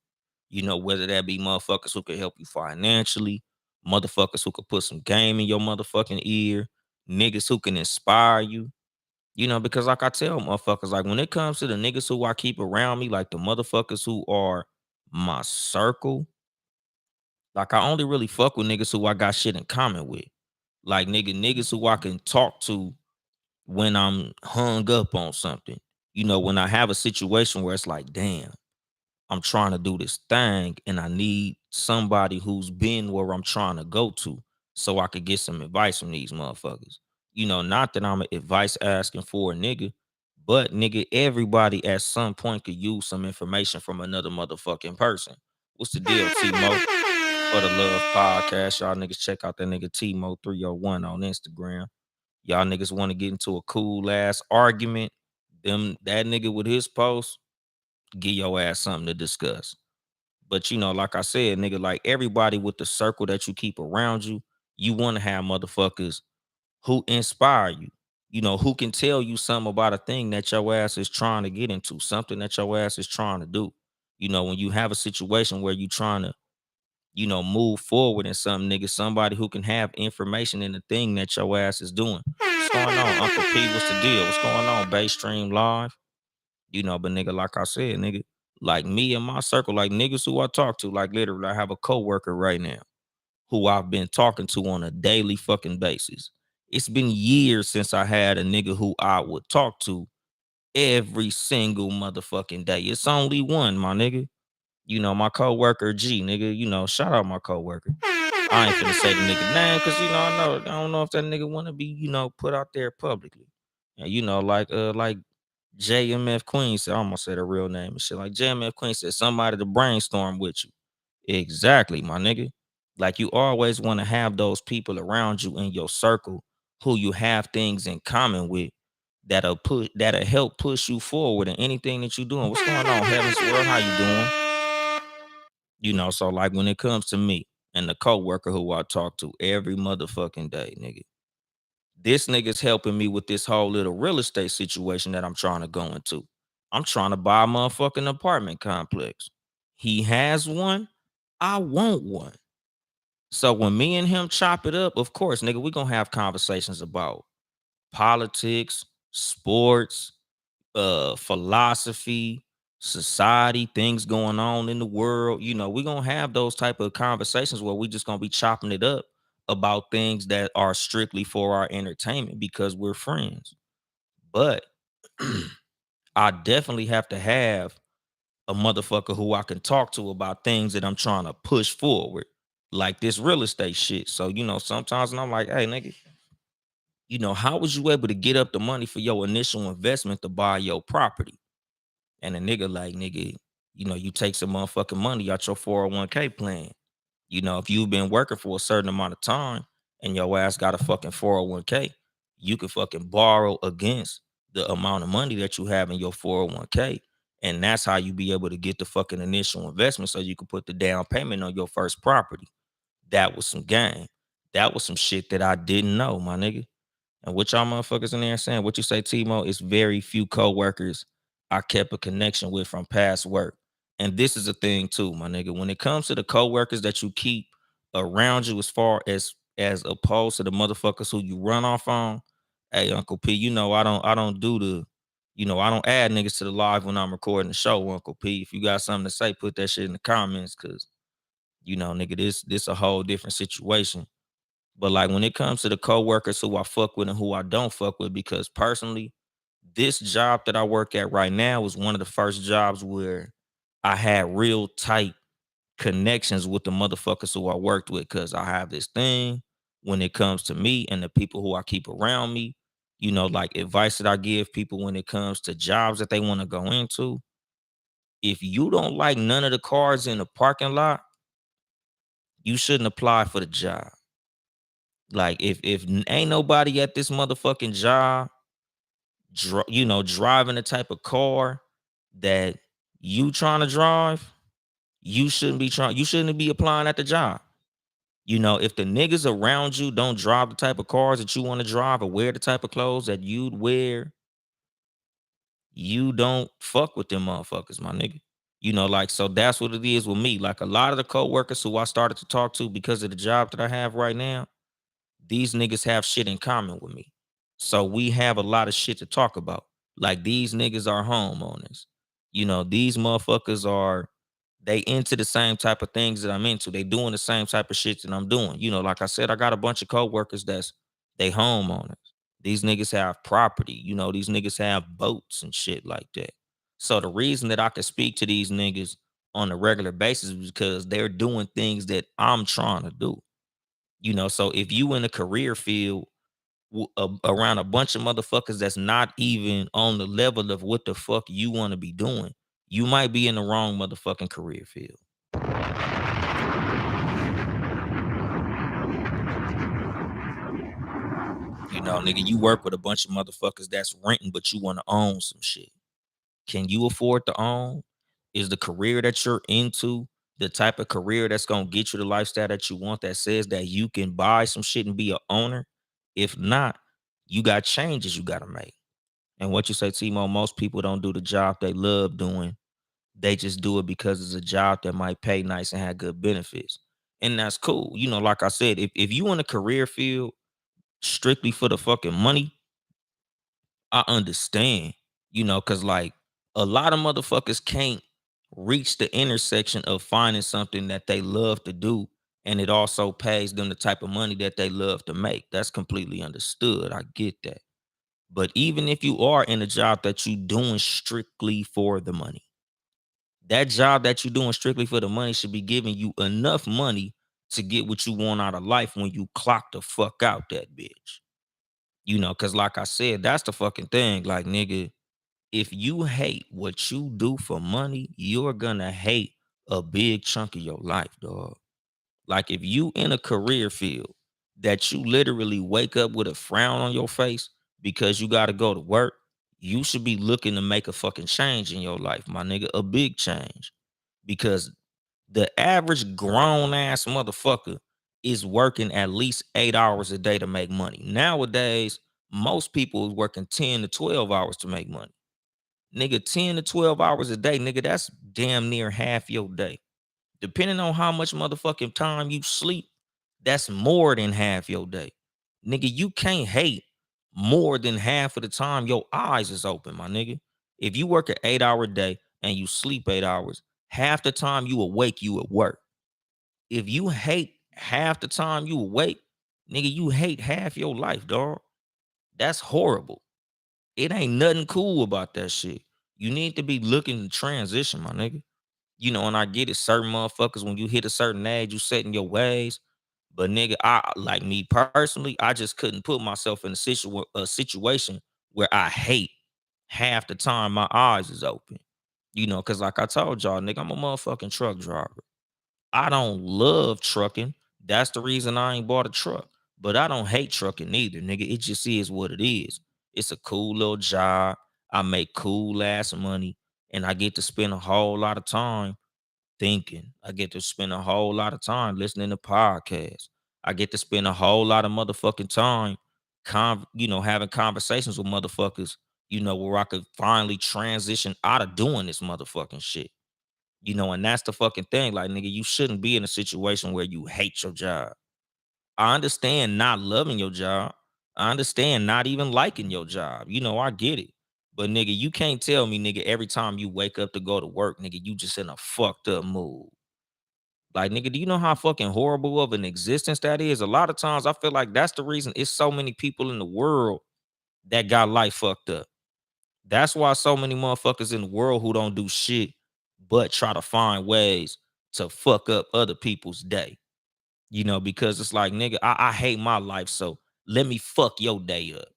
Whether that be motherfuckers who could help you financially, motherfuckers who could put some game in your motherfucking ear, niggas who can inspire you. Because like I tell motherfuckers, like, when it comes to the niggas who I keep around me, like the motherfuckers who are my circle, like, I only really fuck with niggas who I got shit in common with. Like, niggas who I can talk to when I'm hung up on something. When I have a situation where it's like, damn, I'm trying to do this thing and I need somebody who's been where I'm trying to go to so I could get some advice from these motherfuckers. Not that I'm an advice asking for a nigga, but nigga, everybody at some point could use some information from another motherfucking person. What's the deal, T-Mo? For the Love Podcast, y'all niggas check out that nigga Timo 301 on Instagram. Y'all niggas want to get into a cool ass argument. That nigga with his post, give your ass something to discuss. But like I said, nigga, like, everybody with the circle that you keep around you, you want to have motherfuckers who inspire you. Who can tell you something about a thing that your ass is trying to get into, something that your ass is trying to do. When you have a situation where you trying to move forward in something, nigga, somebody who can have information in the thing that your ass is doing. What's going on, Uncle P? What's the deal? What's going on, Bay Stream Live? But nigga, like I said, nigga, like, me and my circle, like, niggas who I talk to, like, literally, I have a coworker right now who I've been talking to on a daily fucking basis. It's been years since I had a nigga who I would talk to every single motherfucking day. It's only one, my nigga. My coworker G, nigga. Shout out my coworker. I ain't finna say the nigga name because I don't know if that nigga wanna be, put out there publicly. And like JMF Queen said, I almost said her real name and shit. Like, JMF Queen said, somebody to brainstorm with you. Exactly, my nigga. Like, you always want to have those people around you in your circle who you have things in common with. that'll help push you forward in anything that you're doing. What's going on, Heaven's World? How you doing? So like when it comes to me and the coworker who I talk to every motherfucking day, nigga. This nigga's helping me with this whole little real estate situation that I'm trying to go into. I'm trying to buy a motherfucking apartment complex. He has one. I want one. So when me and him chop it up, of course, nigga, we gonna have conversations about politics, sports, philosophy, society, things going on in the world. We're gonna have those type of conversations where we just gonna be chopping it up about things that are strictly for our entertainment because we're friends. But I definitely have to have a motherfucker who I can talk to about things that I'm trying to push forward, like this real estate shit. So, sometimes when I'm like, hey, nigga, how was you able to get up the money for your initial investment to buy your property? And a nigga like, nigga, you take some motherfucking money out your 401k plan. If you've been working for a certain amount of time and your ass got a fucking 401k, you can fucking borrow against the amount of money that you have in your 401k. And that's how you be able to get the fucking initial investment so you can put the down payment on your first property. That was some game. That was some shit that I didn't know, my nigga. And what y'all motherfuckers in there saying, what you say, Timo, it's very few coworkers I kept a connection with from past work. And this is a thing too, my nigga. When it comes to the coworkers that you keep around you, as far as opposed to the motherfuckers who you run off on, hey, Uncle P, I don't do I don't add niggas to the live when I'm recording the show, Uncle P. If you got something to say, put that shit in the comments, cause nigga, this a whole different situation. But like when it comes to the coworkers who I fuck with and who I don't fuck with, because personally, this job that I work at right now was one of the first jobs where I had real tight connections with the motherfuckers who I worked with. Cause I have this thing when it comes to me and the people who I keep around me, like advice that I give people when it comes to jobs that they want to go into. If you don't like none of the cars in the parking lot, you shouldn't apply for the job. Like if ain't nobody at this motherfucking job, driving the type of car that you trying to drive, you shouldn't be applying at the job. If the niggas around you don't drive the type of cars that you want to drive or wear the type of clothes that you'd wear, you don't fuck with them motherfuckers, my nigga. Like, so that's what it is with me. Like a lot of the coworkers who I started to talk to because of the job that I have right now, these niggas have shit in common with me. So we have a lot of shit to talk about. Like these niggas are homeowners. These motherfuckers are they into the same type of things that I'm into. They doing the same type of shit that I'm doing. Like I said, I got a bunch of coworkers that's they homeowners. These niggas have property. These niggas have boats and shit like that. So the reason that I can speak to these niggas on a regular basis is because they're doing things that I'm trying to do. So if you in a career field around a bunch of motherfuckers that's not even on the level of what the fuck you want to be doing, you might be in the wrong motherfucking career field. Nigga, you work with a bunch of motherfuckers that's renting, but you want to own some shit. Can you afford to own? Is the career that you're into the type of career that's gonna get you the lifestyle that you want, that says that you can buy some shit and be a owner? If not, you got changes you gotta make. And what you say, Timo, most people don't do the job they love doing. They just do it because it's a job that might pay nice and have good benefits. And that's cool. Like I said, if you in a career field strictly for the fucking money, I understand, because like a lot of motherfuckers can't reach the intersection of finding something that they love to do and it also pays them the type of money that they love to make. That's completely understood. I get that. But even if you are in a job that you doing strictly for the money, that job that you're doing strictly for the money should be giving you enough money to get what you want out of life when you clock the fuck out that bitch. Because like I said, that's the fucking thing. Like, nigga, if you hate what you do for money, you're gonna hate a big chunk of your life, dog. Like, if you in a career field that you literally wake up with a frown on your face because you got to go to work, you should be looking to make a fucking change in your life, my nigga, a big change. Because the average grown ass motherfucker is working at least 8 hours a day to make money. Nowadays, most people is working 10 to 12 hours to make money. Nigga, 10 to 12 hours a day, nigga, that's damn near half your day. Depending on how much motherfucking time you sleep, that's more than half your day. Nigga, you can't hate more than half of the time your eyes is open, my nigga. If you work an 8 hour day and you sleep 8 hours, half the time you awake, you at work. If you hate half the time you awake, nigga, you hate half your life, dog. That's horrible. It ain't nothing cool about that shit. You need to be looking to transition, my nigga. And I get it. Certain motherfuckers, when you hit a certain age, you set in your ways. But nigga, I like me personally, I just couldn't put myself in a situation where I hate half the time my eyes is open. Cause like I told y'all, nigga, I'm a motherfucking truck driver. I don't love trucking. That's the reason I ain't bought a truck. But I don't hate trucking either, nigga. It just is what it is. It's a cool little job. I make cool ass money, and I get to spend a whole lot of time thinking. I get to spend a whole lot of time listening to podcasts. I get to spend a whole lot of motherfucking time, having conversations with motherfuckers, where I could finally transition out of doing this motherfucking shit. And that's the fucking thing. Like, nigga, you shouldn't be in a situation where you hate your job. I understand not loving your job. I understand not even liking your job. I get it. But nigga, you can't tell me, nigga, every time you wake up to go to work, nigga, you just in a fucked up mood. Like, nigga, do you know how fucking horrible of an existence that is? A lot of times I feel like that's the reason it's so many people in the world that got life fucked up. That's why so many motherfuckers in the world who don't do shit but try to find ways to fuck up other people's day. Because it's like, nigga, I hate my life, so let me fuck your day up.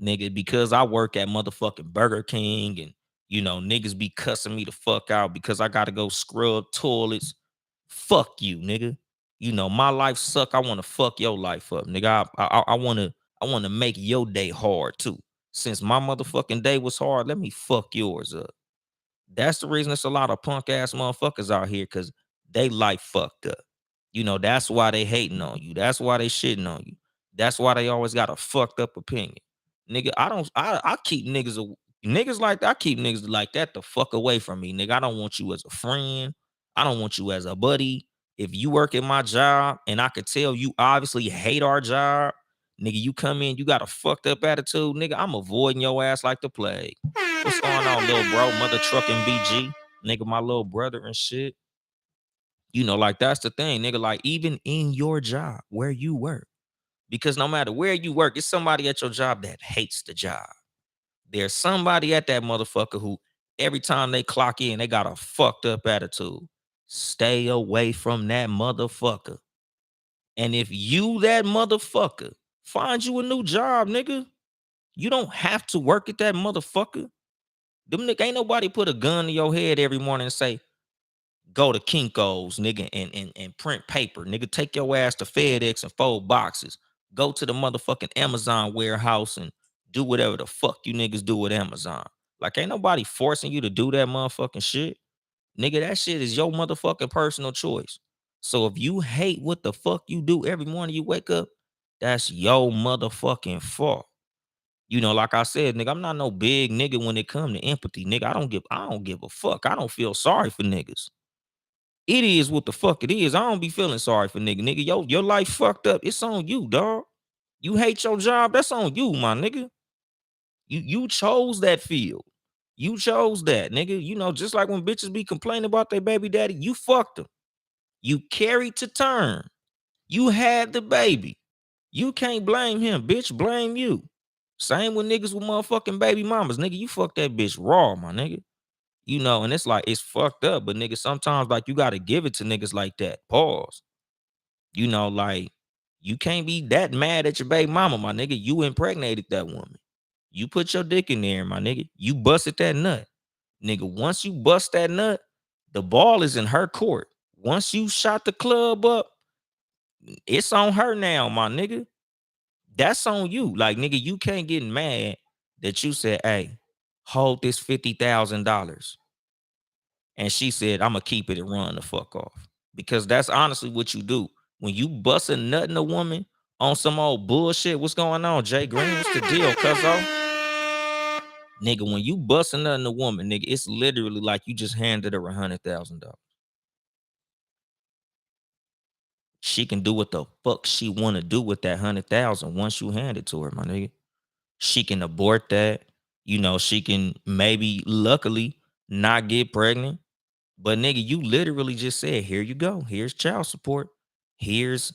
Nigga, because I work at motherfucking Burger King and niggas be cussing me the fuck out because I gotta go scrub toilets. Fuck you, nigga. My life suck. I want to fuck your life up, nigga. I wanna make your day hard too. Since my motherfucking day was hard, let me fuck yours up. That's the reason there's a lot of punk ass motherfuckers out here, because they life fucked up. That's why they hating on you. That's why they shitting on you. That's why they always got a fucked up opinion. Nigga, I keep niggas like that. I keep niggas like that the fuck away from me, nigga. I don't want you as a friend. I don't want you as a buddy. If you work at my job and I could tell you obviously hate our job, nigga, you come in, you got a fucked up attitude, nigga, I'm avoiding your ass like the plague. What's going on, little bro? Mother trucking BG, nigga, my little brother and shit. Like that's the thing, nigga. Like, even in your job where you work, because no matter where you work, it's somebody at your job that hates the job. There's somebody at that motherfucker who every time they clock in, they got a fucked up attitude. Stay away from that motherfucker. And if you that motherfucker, find you a new job, nigga. You don't have to work at that motherfucker. Them nigga, ain't nobody put a gun to your head every morning and say, go to Kinko's, nigga, and print paper. Nigga, take your ass to FedEx and fold boxes. Go to the motherfucking Amazon warehouse and do whatever the fuck you niggas do with Amazon. Like, ain't nobody forcing you to do that motherfucking shit. Nigga, that shit is your motherfucking personal choice. So if you hate what the fuck you do every morning you wake up, that's your motherfucking fault. Like I said, nigga, I'm not no big nigga when it come to empathy, nigga. I don't give a fuck. I don't feel sorry for niggas. It is what the fuck it is. I don't be feeling sorry for nigga. Nigga, your life fucked up. It's on you, dog. You hate your job. That's on you, my nigga. You chose that field. You chose that, nigga. Just like when bitches be complaining about their baby daddy, you fucked them. You carried to term. You had the baby. You can't blame him, bitch. Blame you. Same with niggas with motherfucking baby mamas. Nigga, you fuck that bitch raw, my nigga. And it's like, it's fucked up. But nigga, sometimes like you gotta give it to niggas like that. Pause. Like, you can't be that mad at your baby mama, my nigga. You impregnated that woman. You put your dick in there, my nigga. You busted that nut. Nigga, once you bust that nut, the ball is in her court. Once you shot the club up, it's on her now, my nigga. That's on you. Like, nigga, you can't get mad that you said, hey, hold this $50,000. And she said, I'm gonna keep it and run the fuck off. Because that's honestly what you do. When you bust a nut in a woman on some old bullshit, what's going on, Jay Green? What's the deal, cuzzo? Nigga, when you bust a nut in a woman, nigga, it's literally like you just handed her $100,000. She can do what the fuck she wanna do with that 100,000 once you hand it to her, my nigga. She can abort that. She can maybe luckily not get pregnant. But nigga, you literally just said, here you go. Here's child support. Here's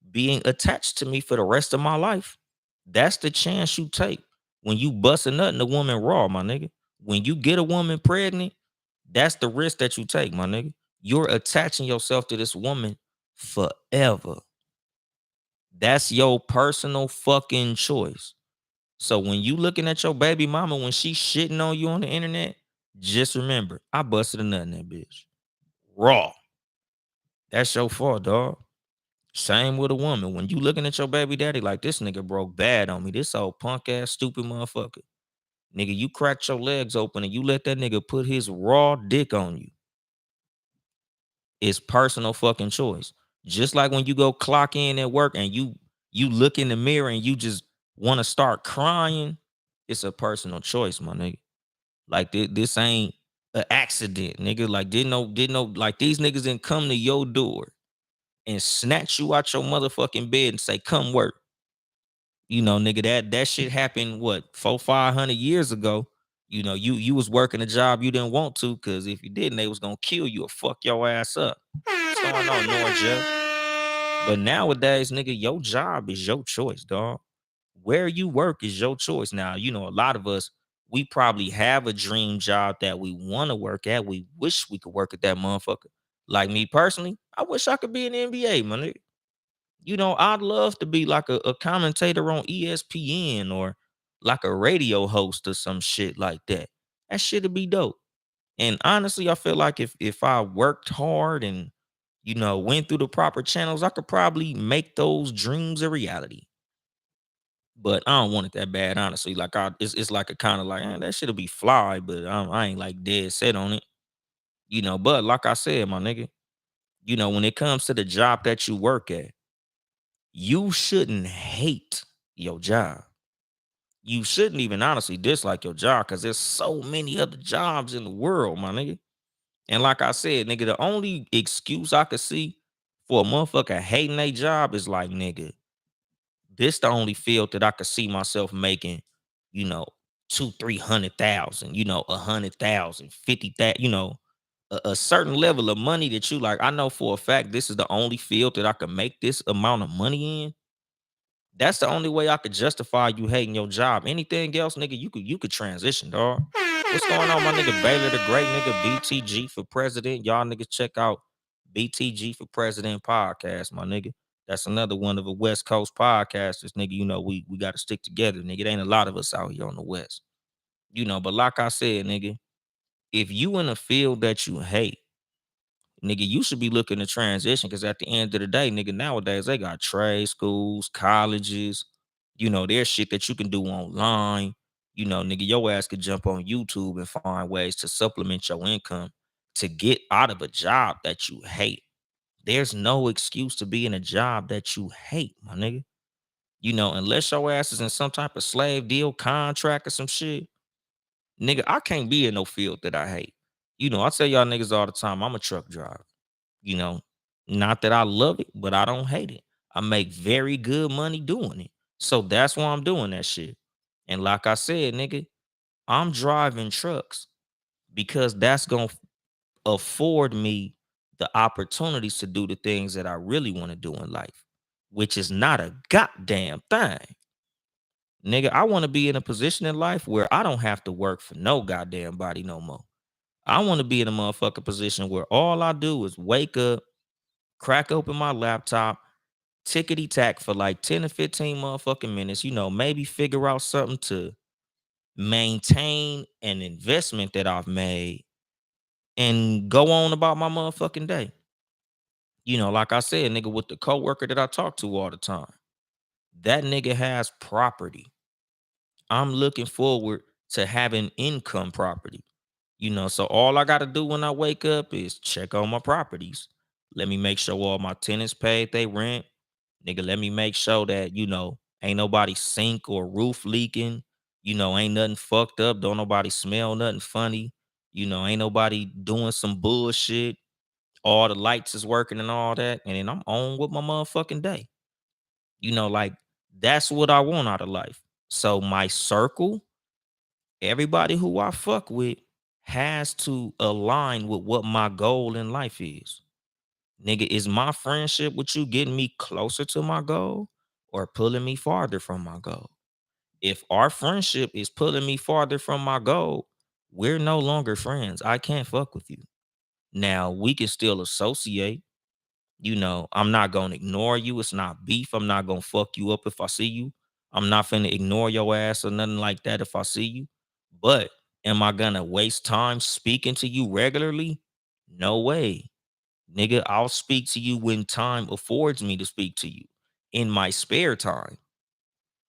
being attached to me for the rest of my life. That's the chance you take when you bust a nut in a woman raw, my nigga. When you get a woman pregnant, that's the risk that you take, my nigga. You're attaching yourself to this woman forever. That's your personal fucking choice. So when you looking at your baby mama when she shitting on you on the internet, just remember, I busted a nut in that bitch. Raw. That's your fault, dog. Same with a woman. When you looking at your baby daddy like this nigga broke bad on me, this old punk ass stupid motherfucker. Nigga, you cracked your legs open and you let that nigga put his raw dick on you. It's personal fucking choice. Just like when you go clock in at work and you look in the mirror and you just want to start crying, it's a personal choice, my nigga. Like this ain't an accident, nigga. Like didn't know like these niggas didn't come to your door and snatch you out your motherfucking bed and say, come work. Nigga, that shit happened what 400-500 years ago. You was working a job you didn't want to, because if you didn't, they was gonna kill you or fuck your ass up. What's going on, Norja? But nowadays, nigga, your job is your choice, dog. Where you work is your choice. Now, a lot of us, we probably have a dream job that we want to work at. We wish we could work at that motherfucker. Like me personally, I wish I could be in the NBA, my nigga. I'd love to be like a commentator on ESPN or like a radio host or some shit like that. That shit'd be dope. And honestly, I feel like if I worked hard and went through the proper channels, I could probably make those dreams a reality. But I don't want it that bad, honestly. Like it's like a kind of like that shit'll be fly, but I ain't like dead set on it. But like I said, my nigga, when it comes to the job that you work at, you shouldn't hate your job. You shouldn't even honestly dislike your job, because there's so many other jobs in the world, my nigga. And like I said, nigga, the only excuse I could see for a motherfucker hating a job is like, nigga, this the only field that I could see myself making, you know, 200,000, 300,000, 100,000, 50,000, a certain level of money that you like. I know for a fact this is the only field that I can make this amount of money in. That's the only way I could justify you hating your job. Anything else, nigga, you could transition, dog. What's going on, my nigga Baylor the Great, nigga? BTG for president. Y'all niggas check out BTG for president podcast, my nigga. That's another one of the West Coast podcasters, nigga. We got to stick together, nigga. It ain't a lot of us out here on the West, But like I said, nigga, if you in a field that you hate, nigga, you should be looking to transition, because at the end of the day, nigga, nowadays they got trade schools, colleges, there's shit that you can do online. Nigga, your ass could jump on YouTube and find ways to supplement your income to get out of a job that you hate. There's no excuse to be in a job that you hate, my nigga. Unless your ass is in some type of slave deal contract or some shit, nigga, I can't be in no field that I hate. I tell y'all niggas all the time, I'm a truck driver. You know, Not that I love it, but I don't hate it. I make very good money doing it. So that's why I'm doing that shit. And like I said, nigga, I'm driving trucks because that's going to afford me the opportunities to do the things that I really want to do in life, which is not a goddamn thing. Nigga, I want to be in a position in life where I don't have to work for no goddamn body no more. I want to be in a motherfucking position where all I do is wake up, crack open my laptop, tickety tack for like 10 to 15 motherfucking minutes, maybe figure out something to maintain an investment that I've made and go on about my motherfucking day. Like I said, nigga, with the coworker that I talk to all the time. That nigga has property. I'm looking forward to having income property. So all I gotta do when I wake up is check on my properties. Let me make sure all my tenants paid they rent. Nigga, let me make sure that, ain't nobody sink or roof leaking. Ain't nothing fucked up. Don't nobody smell nothing funny. Ain't nobody doing some bullshit. All the lights is working and all that. And then I'm on with my motherfucking day. Like that's what I want out of life. So my circle, everybody who I fuck with has to align with what my goal in life is. Nigga, is my friendship with you getting me closer to my goal or pulling me farther from my goal? If our friendship is pulling me farther from my goal, we're no longer friends. I can't fuck with you. Now, we can still associate. I'm not gonna ignore you. It's not beef. I'm not gonna fuck you up if I see you. I'm not finna ignore your ass or nothing like that if I see you. But am I gonna waste time speaking to you regularly? No way. Nigga, I'll speak to you when time affords me to speak to you in my spare time.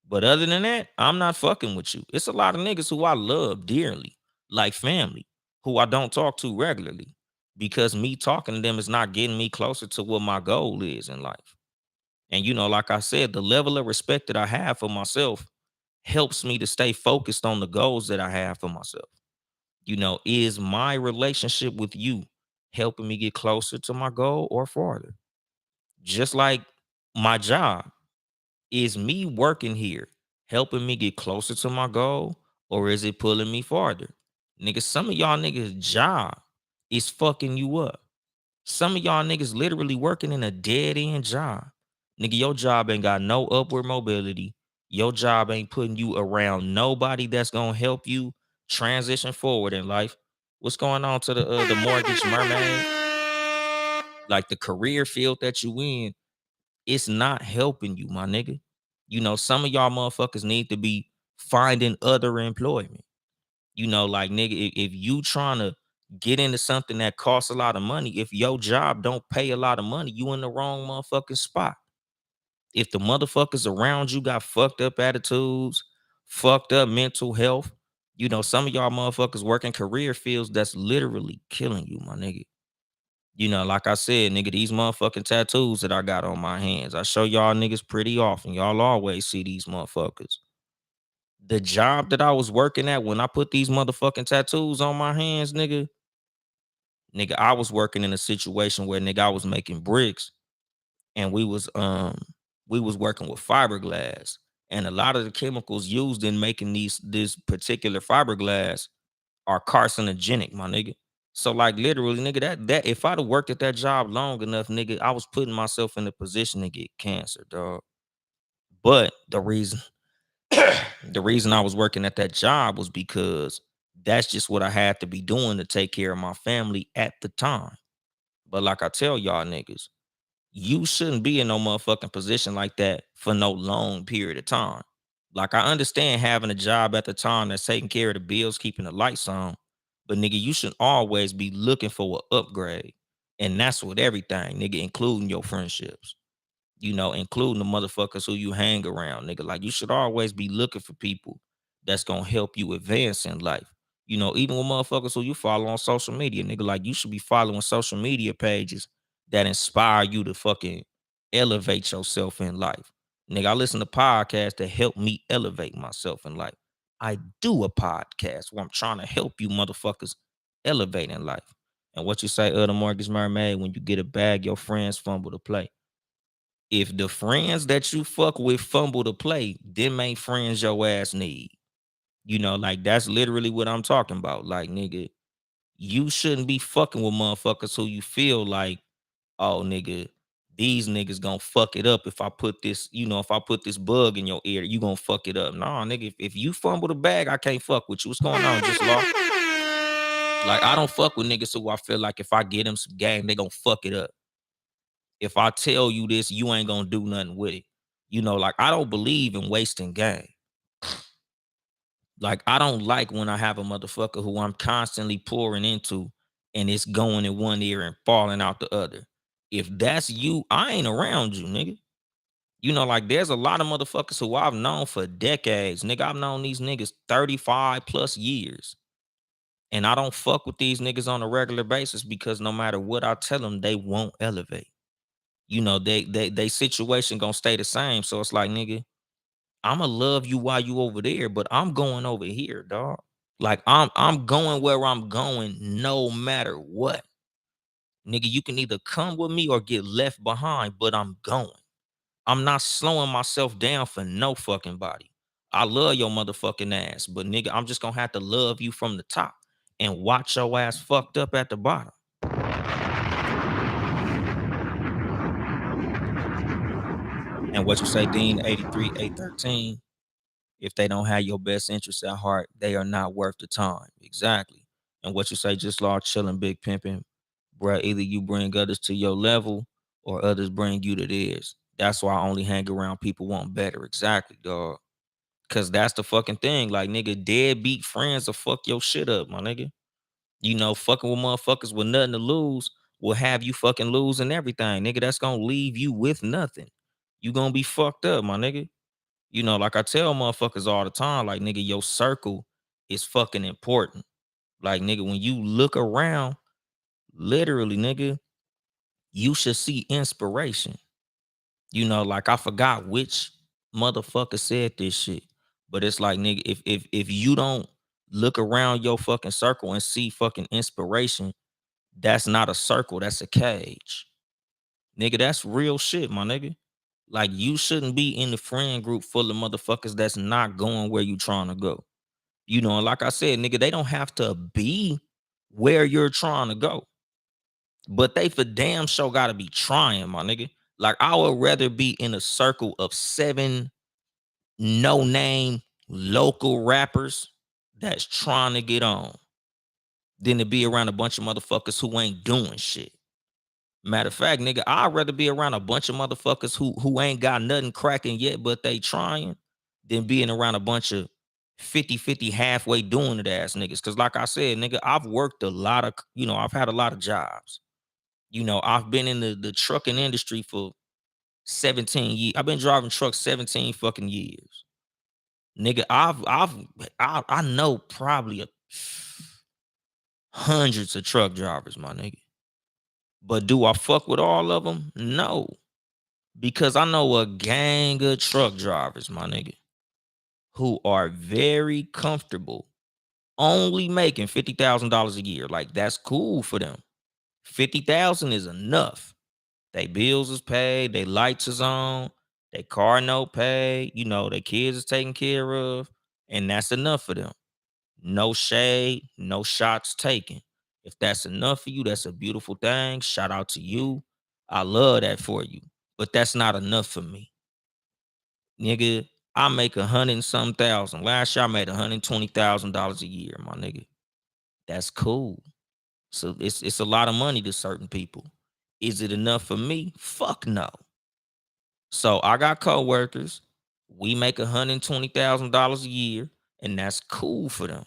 But other than that, I'm not fucking with you. It's a lot of niggas who I love dearly, like family, who I don't talk to regularly because me talking to them is not getting me closer to what my goal is in life. And, like I said, the level of respect that I have for myself helps me to stay focused on the goals that I have for myself. Is my relationship with you helping me get closer to my goal or farther? Just like my job, is me working here helping me get closer to my goal or is it pulling me farther? Nigga, some of y'all niggas' job is fucking you up. Some of y'all niggas literally working in a dead end job. Nigga, your job ain't got no upward mobility. Your job ain't putting you around nobody that's gonna help you transition forward in life. What's going on to the mortgage mermaid? Like the career field that you in, it's not helping you, my nigga. Some of y'all motherfuckers need to be finding other employment. Like nigga, if you trying to get into something that costs a lot of money, if your job don't pay a lot of money, you in the wrong motherfucking spot. If the motherfuckers around you got fucked up attitudes, fucked up mental health, some of y'all motherfuckers working career fields that's literally killing you, my nigga. Like I said, nigga, these motherfucking tattoos that I got on my hands, I show y'all niggas pretty often. Y'all always see these motherfuckers. The job that I was working at when I put these motherfucking tattoos on my hands, nigga, I was working in a situation where nigga I was making bricks and we was working with fiberglass. And a lot of the chemicals used in making this particular fiberglass are carcinogenic, my nigga. So like literally, nigga, that if I'd have worked at that job long enough, nigga, I was putting myself in a position to get cancer, dog. But the reason I was working at that job was because that's just what I had to be doing to take care of my family at the time. But like I tell y'all niggas, you shouldn't be in no motherfucking position like that for no long period of time. Like I understand having a job at the time that's taking care of the bills, keeping the lights on, but nigga, you should always be looking for an upgrade. And that's with everything, nigga, including your friendships, including the motherfuckers who you hang around, nigga. Like you should always be looking for people that's gonna help you advance in life. Even with motherfuckers who you follow on social media, nigga, like you should be following social media pages that inspire you to fucking elevate yourself in life. Nigga, I listen to podcasts that help me elevate myself in life. I do a podcast where I'm trying to help you motherfuckers elevate in life. And what you say, the mortgage mermaid, when you get a bag, your friends fumble to play. If the friends that you fuck with fumble to play, them ain't friends your ass need. Like that's literally what I'm talking about. Like, nigga, you shouldn't be fucking with motherfuckers who you feel like, oh, nigga, these niggas gonna fuck it up if I put this, if I put this bug in your ear, you gonna fuck it up. Nah, nigga, if you fumble the bag, I can't fuck with you. What's going on, just law? Like, I don't fuck with niggas who I feel like if I get them some game, they gonna fuck it up. If I tell you this, you ain't gonna do nothing with it. Like I don't believe in wasting game. Like I don't like when I have a motherfucker who I'm constantly pouring into and it's going in one ear and falling out the other. If that's you, I ain't around you, nigga. Like there's a lot of motherfuckers who I've known for decades. Nigga, I've known these niggas 35 plus years. And I don't fuck with these niggas on a regular basis because no matter what I tell them, they won't elevate. They situation gonna stay the same. So it's like, nigga, I'ma love you while you over there, but I'm going over here, dog. Like I'm going where I'm going no matter what. Nigga, you can either come with me or get left behind, but I'm going. I'm not slowing myself down for no fucking body. I love your motherfucking ass, but nigga, I'm just gonna have to love you from the top and watch your ass fucked up at the bottom. And what you say, Dean 83, 813, if they don't have your best interests at heart, they are not worth the time. Exactly. And what you say, just law chilling, big pimping, bruh, either you bring others to your level or others bring you to theirs. That's why I only hang around people want better. Exactly, dog. Cause that's the fucking thing. Like, nigga, deadbeat friends will fuck your shit up, my nigga. Fucking with motherfuckers with nothing to lose will have you fucking losing everything. Nigga, that's gonna leave you with nothing. You gonna be fucked up, my nigga. Like I tell motherfuckers all the time, like, nigga, your circle is fucking important. Like, nigga, when you look around, literally, nigga, you should see inspiration. Like I forgot which motherfucker said this shit, but it's like, nigga, if you don't look around your fucking circle and see fucking inspiration, that's not a circle, that's a cage. Nigga, that's real shit, my nigga. Like, you shouldn't be in the friend group full of motherfuckers that's not going where you trying to go. And like I said, nigga, they don't have to be where you're trying to go, but they for damn sure gotta be trying, my nigga. Like, I would rather be in a circle of 7 no name local rappers that's trying to get on than to be around a bunch of motherfuckers who ain't doing shit. Matter of fact, nigga, I'd rather be around a bunch of motherfuckers who ain't got nothing cracking yet, but they trying, than being around a bunch of 50-50 halfway doing it ass niggas. Cause like I said, nigga, I've worked a lot of, I've had a lot of jobs. I've been in the trucking industry for 17 years. I've been driving trucks 17 fucking years. Nigga, I know probably hundreds of truck drivers, my nigga. But do I fuck with all of them? No. Because I know a gang of truck drivers, my nigga, who are very comfortable only making $50,000 a year. Like, that's cool for them. 50,000 is enough. They bills is paid, they lights is on, they car note paid, their kids is taken care of, and that's enough for them. No shade, no shots taken. If that's enough for you, that's a beautiful thing. Shout out to you. I love that for you. But that's not enough for me. Nigga, I make 100 and some thousand. Last year I made $120,000 a year, my nigga. That's cool. So it's a lot of money to certain people. Is it enough for me? Fuck no. So I got coworkers. We make $120,000 a year, and that's cool for them.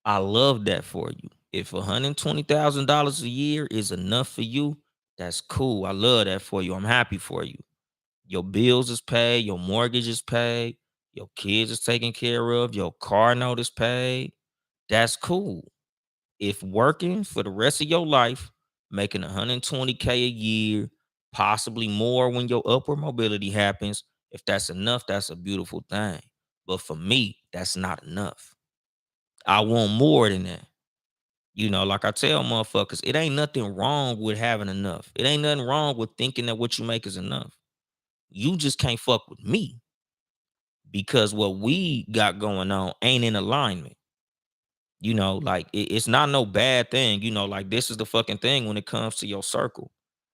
I love that for you. If $120,000 a year is enough for you, that's cool. I love that for you. I'm happy for you. Your bills is paid, your mortgage is paid, your kids is taken care of, your car note is paid. That's cool. If working for the rest of your life, making 120K a year, possibly more when your upward mobility happens, if that's enough, that's a beautiful thing. But for me, that's not enough. I want more than that. Like I tell motherfuckers, it ain't nothing wrong with having enough. It ain't nothing wrong with thinking that what you make is enough. You just can't fuck with me because what we got going on ain't in alignment. Like it's not no bad thing. Like this is the fucking thing when it comes to your circle.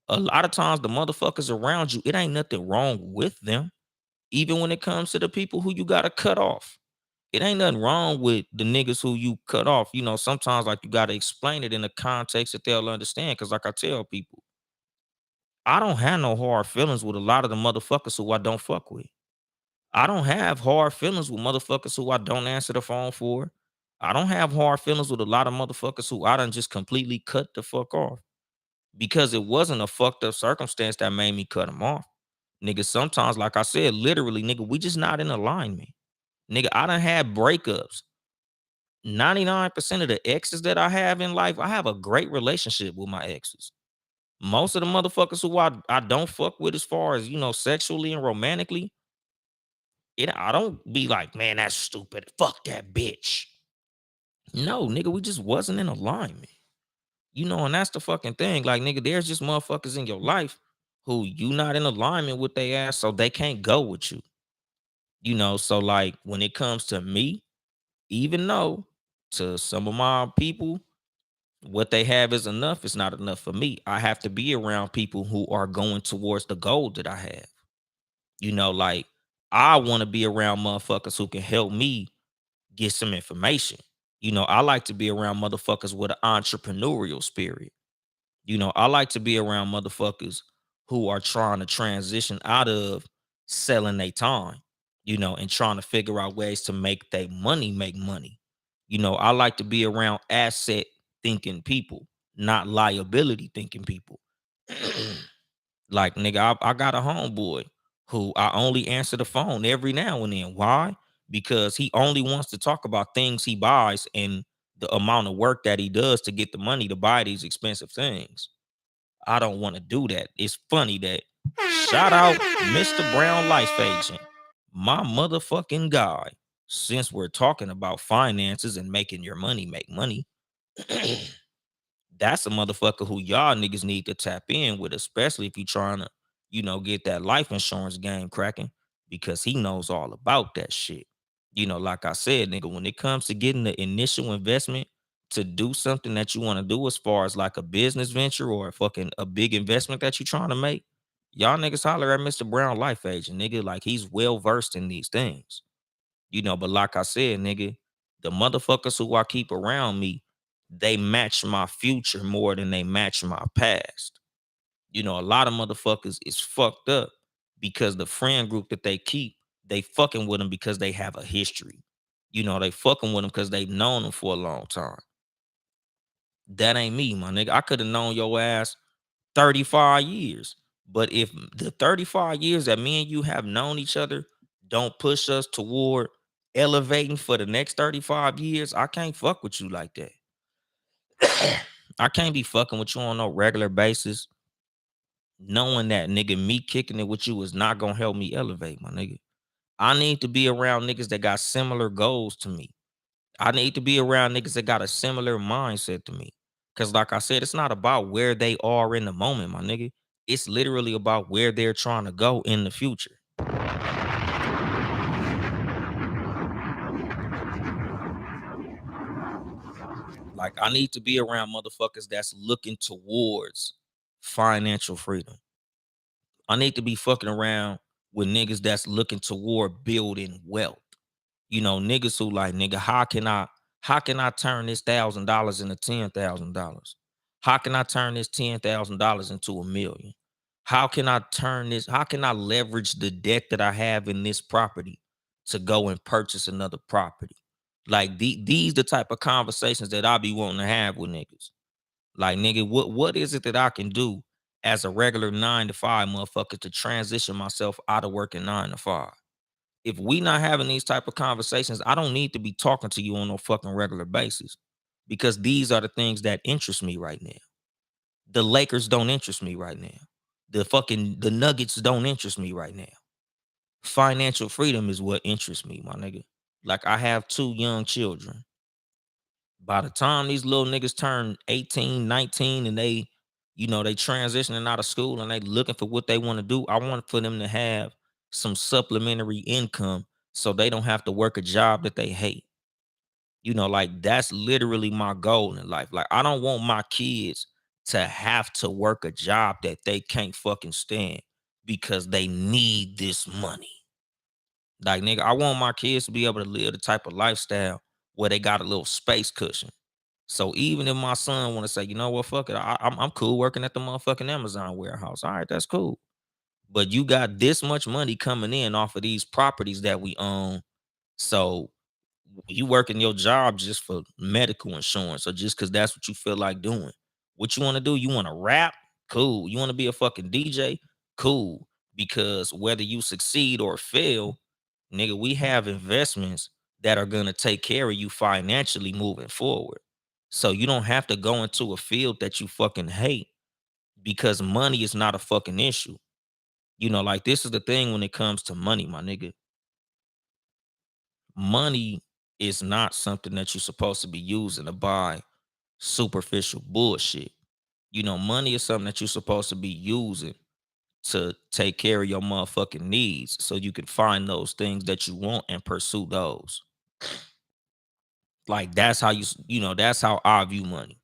A lot of times the motherfuckers around you, it ain't nothing wrong with them. Even when it comes to the people who you gotta cut off. It ain't nothing wrong with the niggas who you cut off. Sometimes like you gotta explain it in the context that they'll understand. Cause like I tell people, I don't have no hard feelings with a lot of the motherfuckers who I don't fuck with. I don't have hard feelings with motherfuckers who I don't answer the phone for. I don't have hard feelings with a lot of motherfuckers who I done just completely cut the fuck off because it wasn't a fucked up circumstance that made me cut them off. Nigga, sometimes, like I said, literally, nigga, we just not in alignment. Nigga, I done had breakups. 99% of the exes that I have in life, I have a great relationship with my exes. Most of the motherfuckers who I don't fuck with as far as, sexually and romantically, I don't be like, man, that's stupid. Fuck that bitch. No, nigga, we just wasn't in alignment. And that's the fucking thing. Like, nigga, there's just motherfuckers in your life who you not in alignment with they ass, so they can't go with you. So like when it comes to me, even though to some of my people, what they have is enough, it's not enough for me. I have to be around people who are going towards the goal that I have. Like I want to be around motherfuckers who can help me get some information. I like to be around motherfuckers with an entrepreneurial spirit. I like to be around motherfuckers who are trying to transition out of selling their time, and trying to figure out ways to make their money make money. I like to be around asset thinking people, not liability thinking people. Like, nigga, I got a homeboy who I only answer the phone every now and then. Why? Because he only wants to talk about things he buys and the amount of work that he does to get the money to buy these expensive things. I don't want to do that. It's funny that shout out Mr. Brown Life Agent, my motherfucking guy. Since we're talking about finances and making your money make money, that's a motherfucker who y'all niggas need to tap in with, especially if you trying to, get that life insurance game cracking, because he knows all about that shit. Like I said, nigga, when it comes to getting the initial investment to do something that you want to do as far as like a business venture or a big investment that you trying to make, y'all niggas holler at Mr. Brown Life Agent, nigga. Like he's well versed in these things. But like I said, nigga, the motherfuckers who I keep around me, they match my future more than they match my past. A lot of motherfuckers is fucked up because the friend group that they keep, they fucking with them because they have a history. They fucking with them because they've known them for a long time. That ain't me, my nigga. I could have known your ass 35 years. But if the 35 years that me and you have known each other don't push us toward elevating for the next 35 years, I can't fuck with you like that. I can't be fucking with you on no regular basis, knowing that nigga, me kicking it with you is not gonna help me elevate, my nigga. I need to be around niggas that got similar goals to me. I need to be around niggas that got a similar mindset to me. Cause like I said, it's not about where they are in the moment, my nigga. It's literally about where they're trying to go in the future. Like I need to be around motherfuckers that's looking towards financial freedom. I need to be fucking around with niggas that's looking toward building wealth. Niggas who like, nigga, how can I turn this $1,000 into $10,000? How can I turn this $10,000 into 1 million? How can I leverage the debt that I have in this property to go and purchase another property? Like these the type of conversations that I be wanting to have with niggas. Like, nigga, what is it that I can do as a regular 9 to 5 motherfucker to transition myself out of working 9 to 5? If we not having these type of conversations, I don't need to be talking to you on no fucking regular basis, because these are the things that interest me right now. The Lakers don't interest me right now. The Nuggets don't interest me right now. Financial freedom is what interests me, my nigga. Like I have 2 young children. By the time these little niggas turn 18, 19, and they transitioning out of school and they looking for what they want to do, I want for them to have some supplementary income so they don't have to work a job that they hate. Like that's literally my goal in life. Like I don't want my kids to have to work a job that they can't fucking stand because they need this money. Like, nigga, I want my kids to be able to live the type of lifestyle where they got a little space cushion. So even if my son want to say, you know what, fuck it, I'm cool working at the motherfucking Amazon warehouse. All right, that's cool. But you got this much money coming in off of these properties that we own. So you working your job just for medical insurance or just because that's what you feel like doing. What you want to do? You want to rap? Cool. You want to be a fucking DJ? Cool. because whether you succeed or fail, nigga, we have investments that are gonna take care of you financially moving forward. So you don't have to go into a field that you fucking hate because money is not a fucking issue. Like this is the thing when it comes to money, my nigga. Money is not something that you're supposed to be using to buy superficial bullshit. Money is something that you're supposed to be using to take care of your motherfucking needs so you can find those things that you want and pursue those. Like that's how that's how I view money.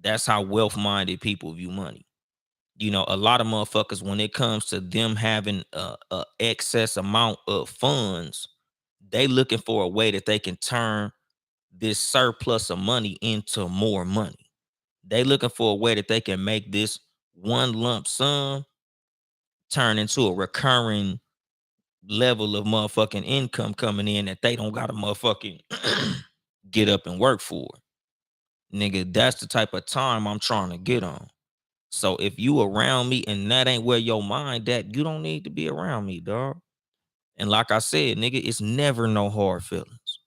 That's how wealth-minded people view money. A lot of motherfuckers, when it comes to them having a excess amount of funds, they looking for a way that they can turn this surplus of money into more money. They looking for a way that they can make this one lump sum turn into a recurring level of motherfucking income coming in that they don't gotta motherfucking get up and work for. Nigga, that's the type of time I'm trying to get on. So if you around me and that ain't where your mind at, you don't need to be around me, dog. And like I said, nigga, it's never no hard feelings.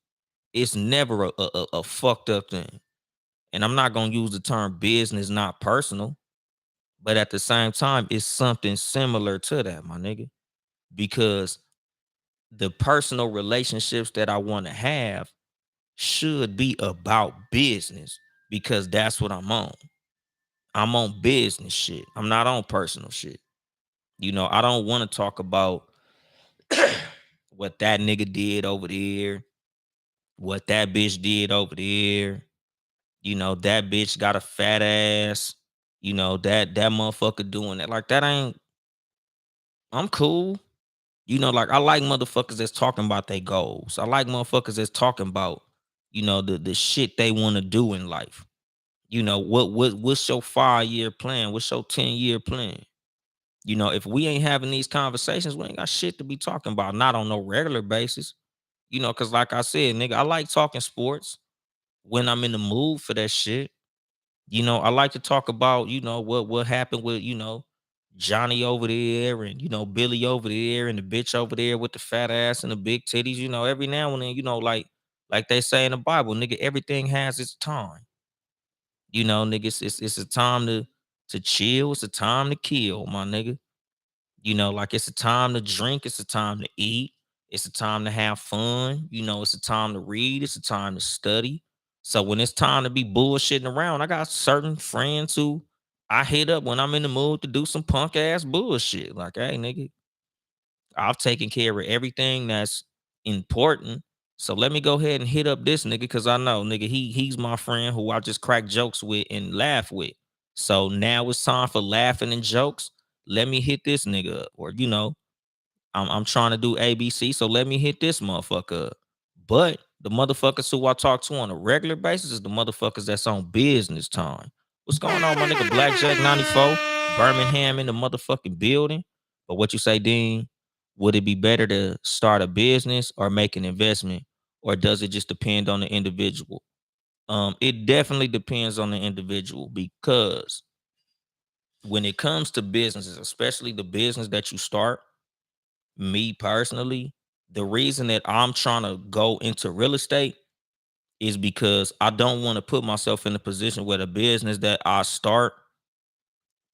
It's never a fucked up thing. And I'm not gonna use the term business, not personal, but at the same time, it's something similar to that, my nigga. Because the personal relationships that I want to have should be about business because that's what I'm on. I'm on business shit. I'm not on personal shit. I don't want to talk about what that nigga did over there, what that bitch did over there. That bitch got a fat ass. That motherfucker doing that. Like that ain't I'm cool. Like I like motherfuckers that's talking about their goals. I like motherfuckers that's talking about, the shit they want to do in life. What's your 5-year plan? What's your 10-year plan? If we ain't having these conversations, we ain't got shit to be talking about, not on no regular basis. Cause like I said, nigga, I like talking sports when I'm in the mood for that shit. I like to talk about, what happened with, Johnny over there and Billy over there and the bitch over there with the fat ass and the big titties. Every now and then, like they say in the Bible, nigga, everything has its time. Nigga, it's a time to chill, it's a time to kill, my nigga. Like it's a time to drink, it's a time to eat, it's a time to have fun, it's a time to read, it's a time to study. So when it's time to be bullshitting around, I got certain friends who I hit up when I'm in the mood to do some punk ass bullshit. Like, hey, nigga, I've taken care of everything that's important. So let me go ahead and hit up this nigga because I know, nigga, he's my friend who I just crack jokes with and laugh with. So now it's time for laughing and jokes. Let me hit this nigga up. Or, I'm trying to do ABC, so let me hit this motherfucker up. But the motherfuckers who I talk to on a regular basis is the motherfuckers that's on business time. What's going on, my nigga? Blackjack 94, Birmingham in the motherfucking building. But what you say, Dean? Would it be better to start a business or make an investment? Or does it just depend on the individual? It definitely depends on the individual because when it comes to businesses, especially the business that you start, me personally, the reason that I'm trying to go into real estate is because I don't want to put myself in a position where the business that I start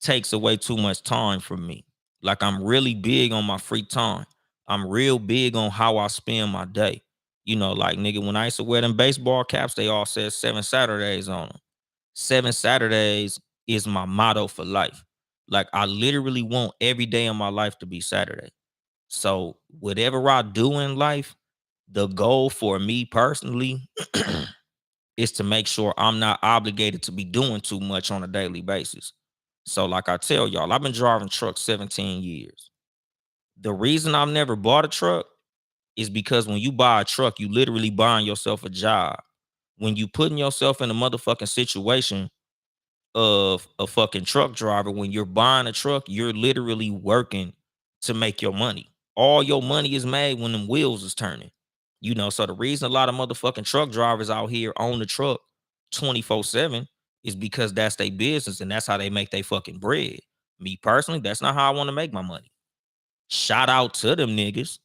takes away too much time from me. Like I'm really big on my free time. I'm real big on how I spend my day. Like nigga, when I used to wear them baseball caps, they all said 7 Saturdays on them. 7 Saturdays is my motto for life. Like I literally want every day of my life to be Saturday. So whatever I do in life, the goal for me personally is to make sure I'm not obligated to be doing too much on a daily basis. So like I tell y'all, I've been driving trucks 17 years. The reason I've never bought a truck is because when you buy a truck, you literally buying yourself a job. When you putting yourself in a motherfucking situation of a fucking truck driver, when you're buying a truck, you're literally working to make your money. All your money is made when them wheels is turning. So the reason a lot of motherfucking truck drivers out here own the truck 24/7 is because that's their business and that's how they make their fucking bread. Me personally, that's not how I want to make my money. Shout out to them niggas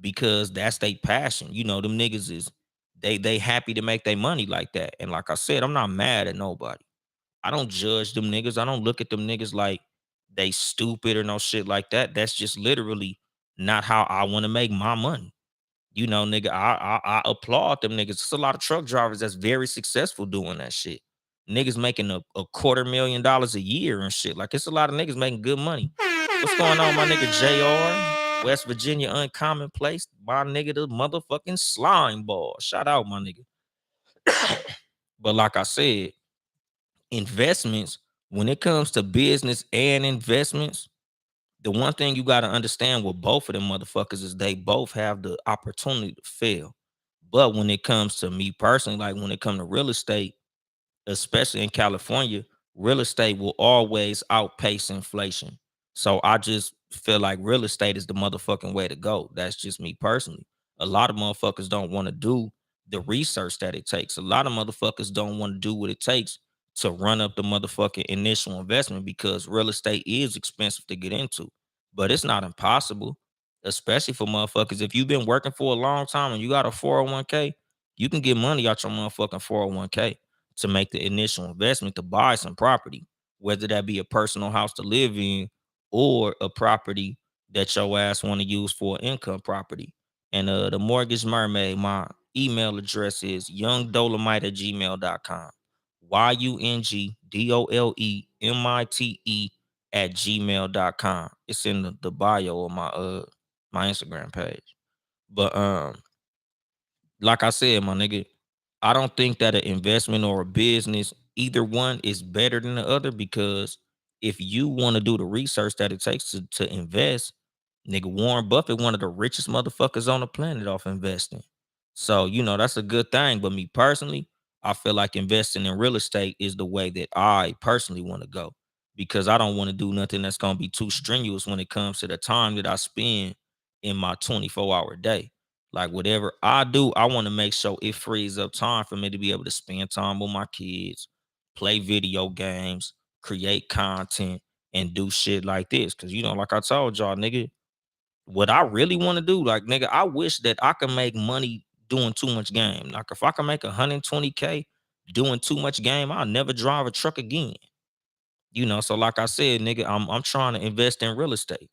because that's their passion. Them niggas is they happy to make their money like that. And like I said, I'm not mad at nobody. I don't judge them niggas. I don't look at them niggas like they stupid or no shit like that. That's just literally not how I want to make my money. Nigga, I applaud them niggas. It's a lot of truck drivers that's very successful doing that shit. Niggas making a $250,000 a year and shit. Like it's a lot of niggas making good money. What's going on, my nigga JR? West Virginia Uncommon Place. My nigga, the motherfucking slime ball. Shout out, my nigga. But like I said, investments, when it comes to business and investments, the one thing you got to understand with both of them motherfuckers is they both have the opportunity to fail. But when it comes to me personally, like when it comes to real estate, especially in California, real estate will always outpace inflation. So I just feel like real estate is the motherfucking way to go. That's just me personally. A lot of motherfuckers don't want to do the research that it takes. A lot of motherfuckers don't want to do what it takes to run up the motherfucking initial investment because real estate is expensive to get into. But it's not impossible, especially for motherfuckers. If you've been working for a long time and you got a 401k, you can get money out your motherfucking 401k to make the initial investment to buy some property, whether that be a personal house to live in or a property that your ass want to use for an income property. And the mortgage mermaid, my email address is youngdolemite@gmail.com. YUNGDOLEMITE@gmail.com. It's in the bio of my Instagram page. But like I said, my nigga, I don't think that an investment or a business, either one is better than the other because if you want to do the research that it takes to invest, nigga, Warren Buffett, one of the richest motherfuckers on the planet off investing. So, that's a good thing. But me personally, I feel like investing in real estate is the way that I personally want to go because I don't want to do nothing that's going to be too strenuous when it comes to the time that I spend in my 24-hour day. Like whatever I do, I want to make sure it frees up time for me to be able to spend time with my kids, play video games, create content, and do shit like this. Cause like I told y'all, nigga, what I really want to do, like nigga, I wish that I could make money doing too much game. Like if I can make 120K doing too much game, I'll never drive a truck again. So like I said, nigga, I'm trying to invest in real estate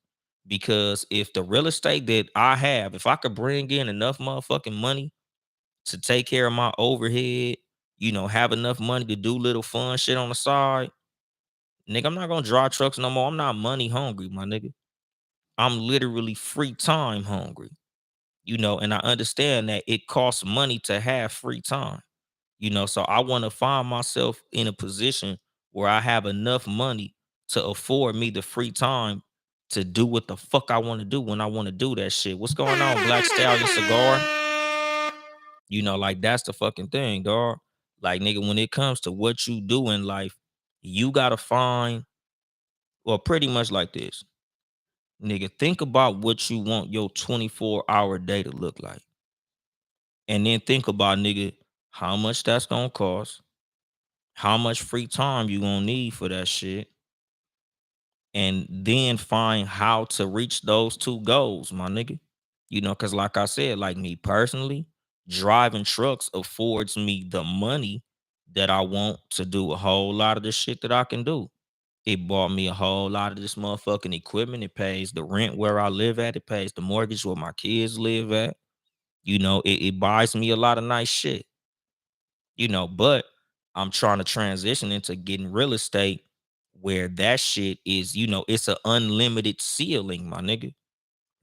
because if the real estate that I have, if I could bring in enough motherfucking money to take care of my overhead, have enough money to do little fun shit on the side, nigga, I'm not gonna drive trucks no more. I'm not money hungry, my nigga. I'm literally free time hungry, and I understand that it costs money to have free time. So I want to find myself in a position where I have enough money to afford me the free time to do what the fuck I want to do when I want to do that shit. What's going on, Black Stallion Cigar? Like that's the fucking thing, dog. Like nigga, when it comes to what you do in life, you gotta find, well, pretty much like this. Nigga, think about what you want your 24-hour day to look like. And then think about, nigga, how much that's gonna cost, how much free time you gonna need for that shit, and then find how to reach those two goals, my nigga. Because like I said, like me personally, driving trucks affords me the money that I want to do a whole lot of the shit that I can do. It bought me a whole lot of this motherfucking equipment. It pays the rent where I live at. It pays the mortgage where my kids live at. It buys me a lot of nice shit. But I'm trying to transition into getting real estate where that shit is, it's an unlimited ceiling, my nigga.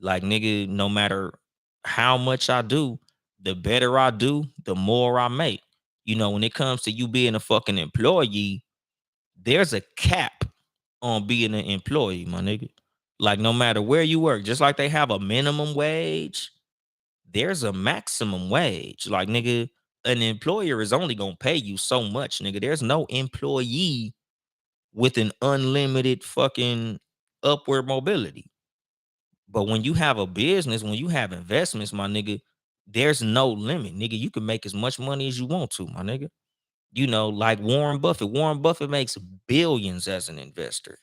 Like, nigga, no matter how much I do, the better I do, the more I make. When it comes to you being a fucking employee, there's a cap on being an employee, my nigga. Like, no matter where you work, just like they have a minimum wage, there's a maximum wage. Like, nigga, an employer is only gonna pay you so much, nigga. There's no employee with an unlimited fucking upward mobility. But when you have a business, when you have investments, my nigga, there's no limit, nigga. You can make as much money as you want to, my nigga. Like Warren Buffett. Warren Buffett makes billions as an investor.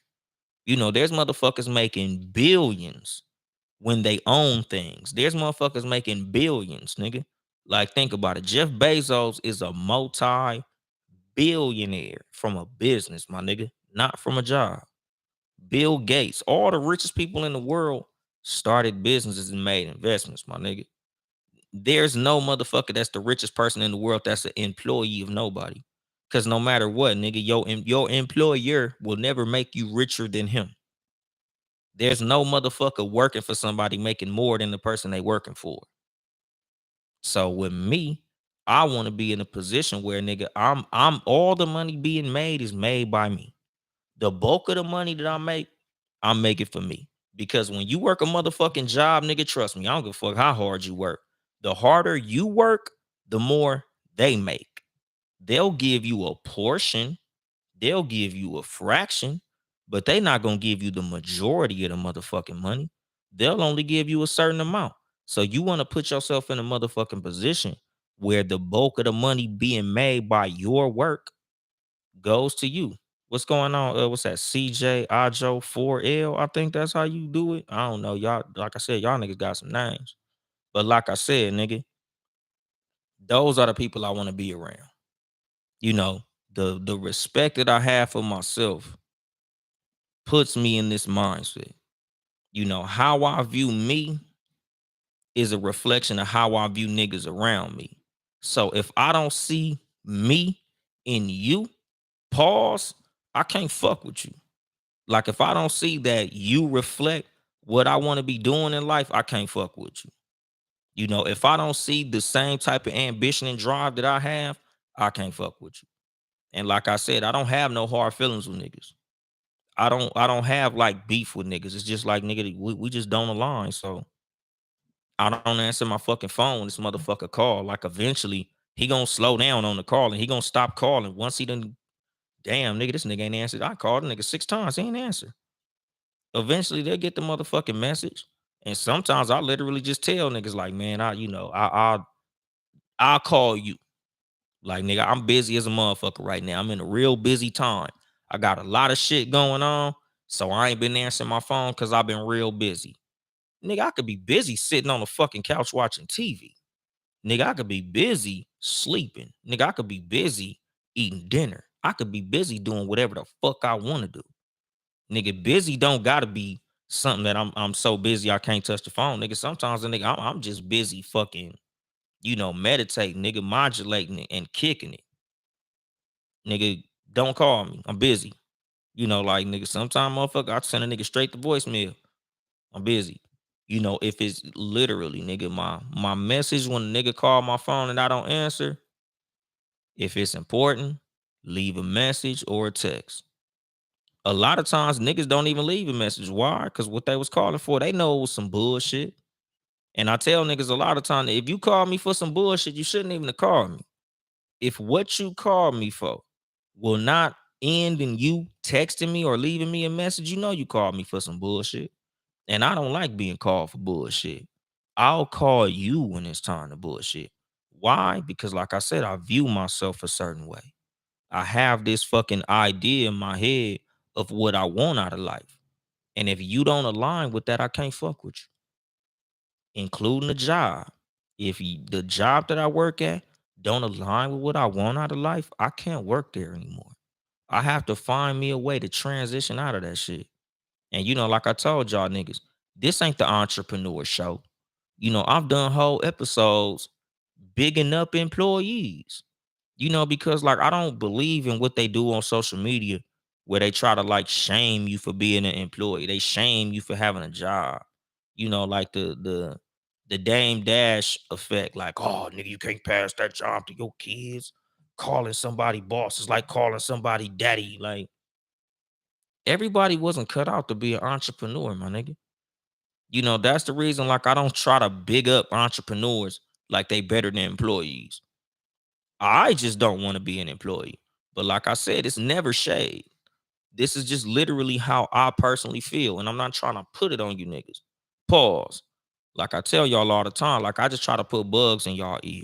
There's motherfuckers making billions when they own things. There's motherfuckers making billions, nigga. Like, think about it. Jeff Bezos is a multi-billionaire from a business, my nigga, not from a job. Bill Gates, all the richest people in the world started businesses and made investments, my nigga. There's no motherfucker that's the richest person in the world that's an employee of nobody. Cause no matter what, nigga, your employer will never make you richer than him. There's no motherfucker working for somebody making more than the person they working for. So with me, I want to be in a position where, nigga, I'm all the money being made is made by me. The bulk of the money that I'm making for me. Because when you work a motherfucking job, nigga, trust me, I don't give a fuck how hard you work. The harder you work, the more they make. They'll give you a portion, they'll give you a fraction, but they not gonna give you the majority of the motherfucking money. They'll only give you a certain amount. So you want to put yourself in a motherfucking position where the bulk of the money being made by your work goes to you. What's going on? What's that? CJ Ajo 4L. I think that's how you do it. I don't know. Y'all, like I said, y'all niggas got some names. But like I said, nigga, those are the people I want to be around. You know, the respect that I have for myself puts me in this mindset. You know, how I view me is a reflection of how I view niggas around me. So if I don't see me in you, pause, I can't fuck with you. Like, if I don't see that you reflect what I want to be doing in life, I can't fuck with you. You know, if I don't see the same type of ambition and drive that I have, I can't fuck with you. And like I said, I don't have no hard feelings with niggas. I don't have like beef with niggas. It's just like, nigga, we just don't align. So I don't answer my fucking phone when this motherfucker call. Like, eventually he gonna slow down on the call and he gonna stop calling. Once he done, damn, nigga, this nigga ain't answered. I called the nigga 6 times. He ain't answer. Eventually they'll get the motherfucking message. And sometimes I literally just tell niggas like, man, I'll call you. Like, nigga, I'm busy as a motherfucker right now. I'm in a real busy time. I got a lot of shit going on. So I ain't been answering my phone because I've been real busy. Nigga, I could be busy sitting on the fucking couch watching TV. Nigga, I could be busy sleeping. Nigga, I could be busy eating dinner. I could be busy doing whatever the fuck I want to do. Nigga, busy don't gotta be something that I'm so busy I can't touch the phone. Nigga, sometimes a nigga, I'm just busy fucking, meditating, nigga, modulating it and kicking it. Nigga, don't call me. I'm busy. Like, nigga, sometimes motherfucker, I send a nigga straight to voicemail. I'm busy. If it's literally, nigga, my message when a nigga call my phone and I don't answer, if it's important, leave a message or a text. A lot of times niggas don't even leave a message. Why? Because what they was calling for, they know it was some bullshit. And I tell niggas a lot of time, if you call me for some bullshit, you shouldn't even have called me. If what you called me for will not end in you texting me or leaving me a message, you know you called me for some bullshit. And I don't like being called for bullshit. I'll call you when it's time to bullshit. Why? Because like I said, I view myself a certain way. I have this fucking idea in my head of what I want out of life. And if you don't align with that, I can't fuck with you, including the job. If the job that I work at don't align with what I want out of life, I can't work there anymore. I have to find me a way to transition out of that shit. And like I told y'all niggas, this ain't the entrepreneur show. I've done whole episodes bigging up employees. Because like I don't believe in what they do on social media where they try to like shame you for being an employee. They shame you for having a job. Like the Dame Dash effect, like, oh nigga, you can't pass that job to your kids. Calling somebody boss is like calling somebody daddy. Like, everybody wasn't cut out to be an entrepreneur, my nigga. That's the reason like I don't try to big up entrepreneurs like they better than employees. I just don't want to be an employee. But like I said, it's never shade. This is just literally how I personally feel. And I'm not trying to put it on you niggas. Pause. Like I tell y'all all the time, like I just try to put bugs in y'all ear.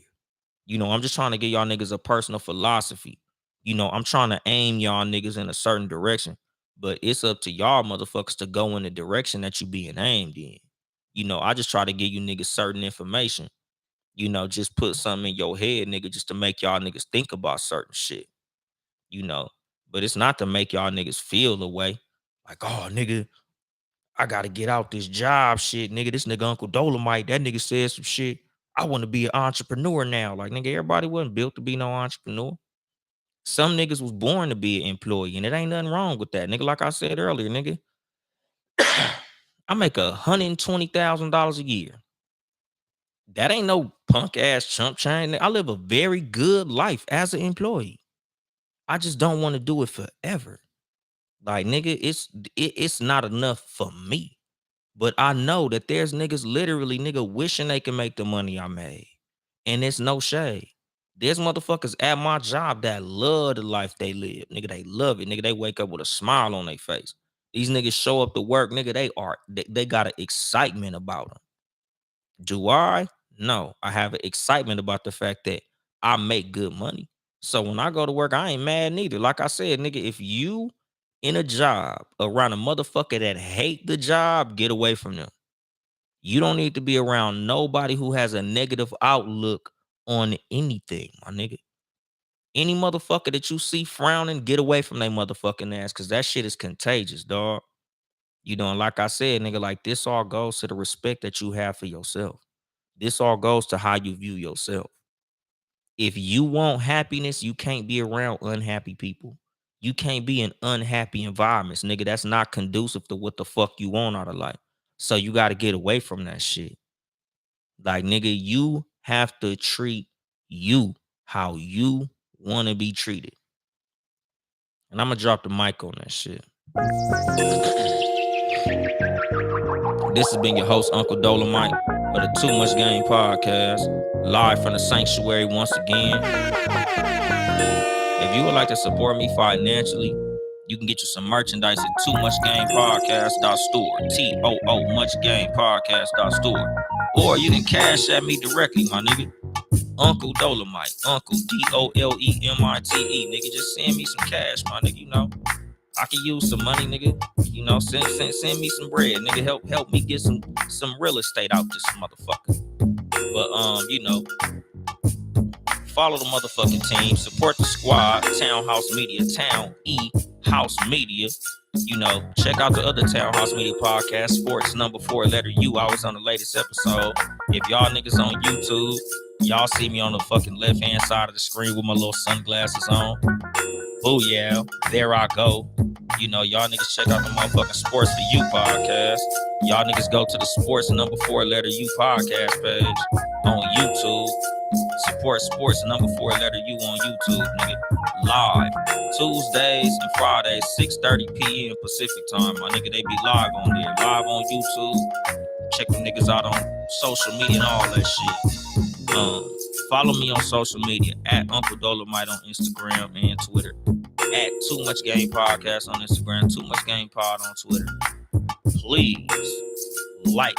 I'm just trying to give y'all niggas a personal philosophy. I'm trying to aim y'all niggas in a certain direction. But it's up to y'all motherfuckers to go in the direction that you being aimed in. I just try to give you niggas certain information. Just put something in your head, nigga, just to make y'all niggas think about certain shit, you know. But it's not to make y'all niggas feel the way. Like, oh, nigga, I gotta get out this job shit, nigga. This nigga Uncle Dolemite, that nigga said some shit. I want to be an entrepreneur now. Like, nigga, everybody wasn't built to be no entrepreneur. Some niggas was born to be an employee, and it ain't nothing wrong with that, nigga. Like I said earlier, nigga, I make $120,000 a year. That ain't no punk ass chump chain. I live a very good life as an employee. I just don't want to do it forever. Like, nigga, it's not enough for me. But I know that there's niggas literally, nigga, wishing they can make the money I made. And it's no shade. There's motherfuckers at my job that love the life they live. Nigga, they love it. Nigga, they wake up with a smile on their face. These niggas show up to work, nigga, they got an excitement about them. Do I? No. I have an excitement about the fact that I make good money. So when I go to work, I ain't mad neither. Like I said, nigga, if you in a job around a motherfucker that hate the job, get away from them. You don't need to be around nobody who has a negative outlook on anything, my nigga. Any motherfucker that you see frowning, get away from their motherfucking ass, because that shit is contagious, dog. And like I said, nigga, like, this all goes to the respect that you have for yourself. This all goes to how you view yourself. If you want happiness, you can't be around unhappy people. You can't be in unhappy environments, nigga. That's not conducive to what the fuck you want out of life. So you got to get away from that shit. Like, nigga, you have to treat you how you want to be treated. And I'm going to drop the mic on that shit. This has been your host, Uncle Dolemite, for the Too Much Game podcast, live from the sanctuary once again. If you would like to support me financially, you can get you some merchandise at toomuchgamepodcast.store, TOOmuchgamepodcast.store. Or you can cash at me directly, my nigga. Uncle Dolemite, Uncle Dolemite, nigga. Just send me some cash, my nigga. I can use some money, nigga. Send me some bread, nigga. Help me get some real estate out this motherfucker. But follow the motherfucking team, support the squad, Townhouse Media, Town E House Media. Check out the other Townhouse Media podcast, Sports Number 4 letter U. I was on the latest episode. If y'all niggas on YouTube, y'all see me on the fucking left hand side of the screen with my little sunglasses on. Oh yeah, there I go. Y'all niggas check out the motherfucking Sports for You podcast. Y'all niggas go to the Sports Number 4 letter U podcast page on YouTube. Support Sports Number 4 letter U on YouTube, nigga. Live Tuesdays and Fridays, 6:30 p.m. Pacific time. My nigga, they be live on there. Live on YouTube. Check them niggas out on social media and all that shit. Follow me on social media at Uncle Dolemite on Instagram and Twitter. At Too Much Game Podcast on Instagram. Too Much Game Pod on Twitter. Please like.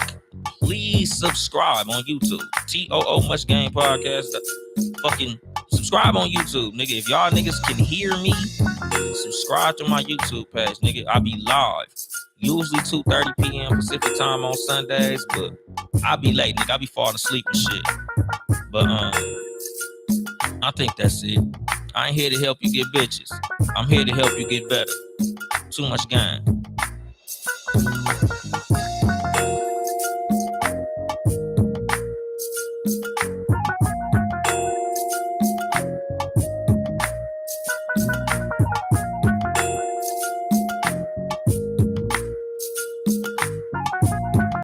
Please subscribe on YouTube. TOO Much Game Podcast. Fucking subscribe on YouTube, nigga. If y'all niggas can hear me, subscribe to my YouTube page, nigga. I be live. Usually 2:30 p.m. Pacific time on Sundays, but I be late, nigga. I be falling asleep and shit. But I think that's it. I ain't here to help you get bitches. I'm here to help you get better. Too much game.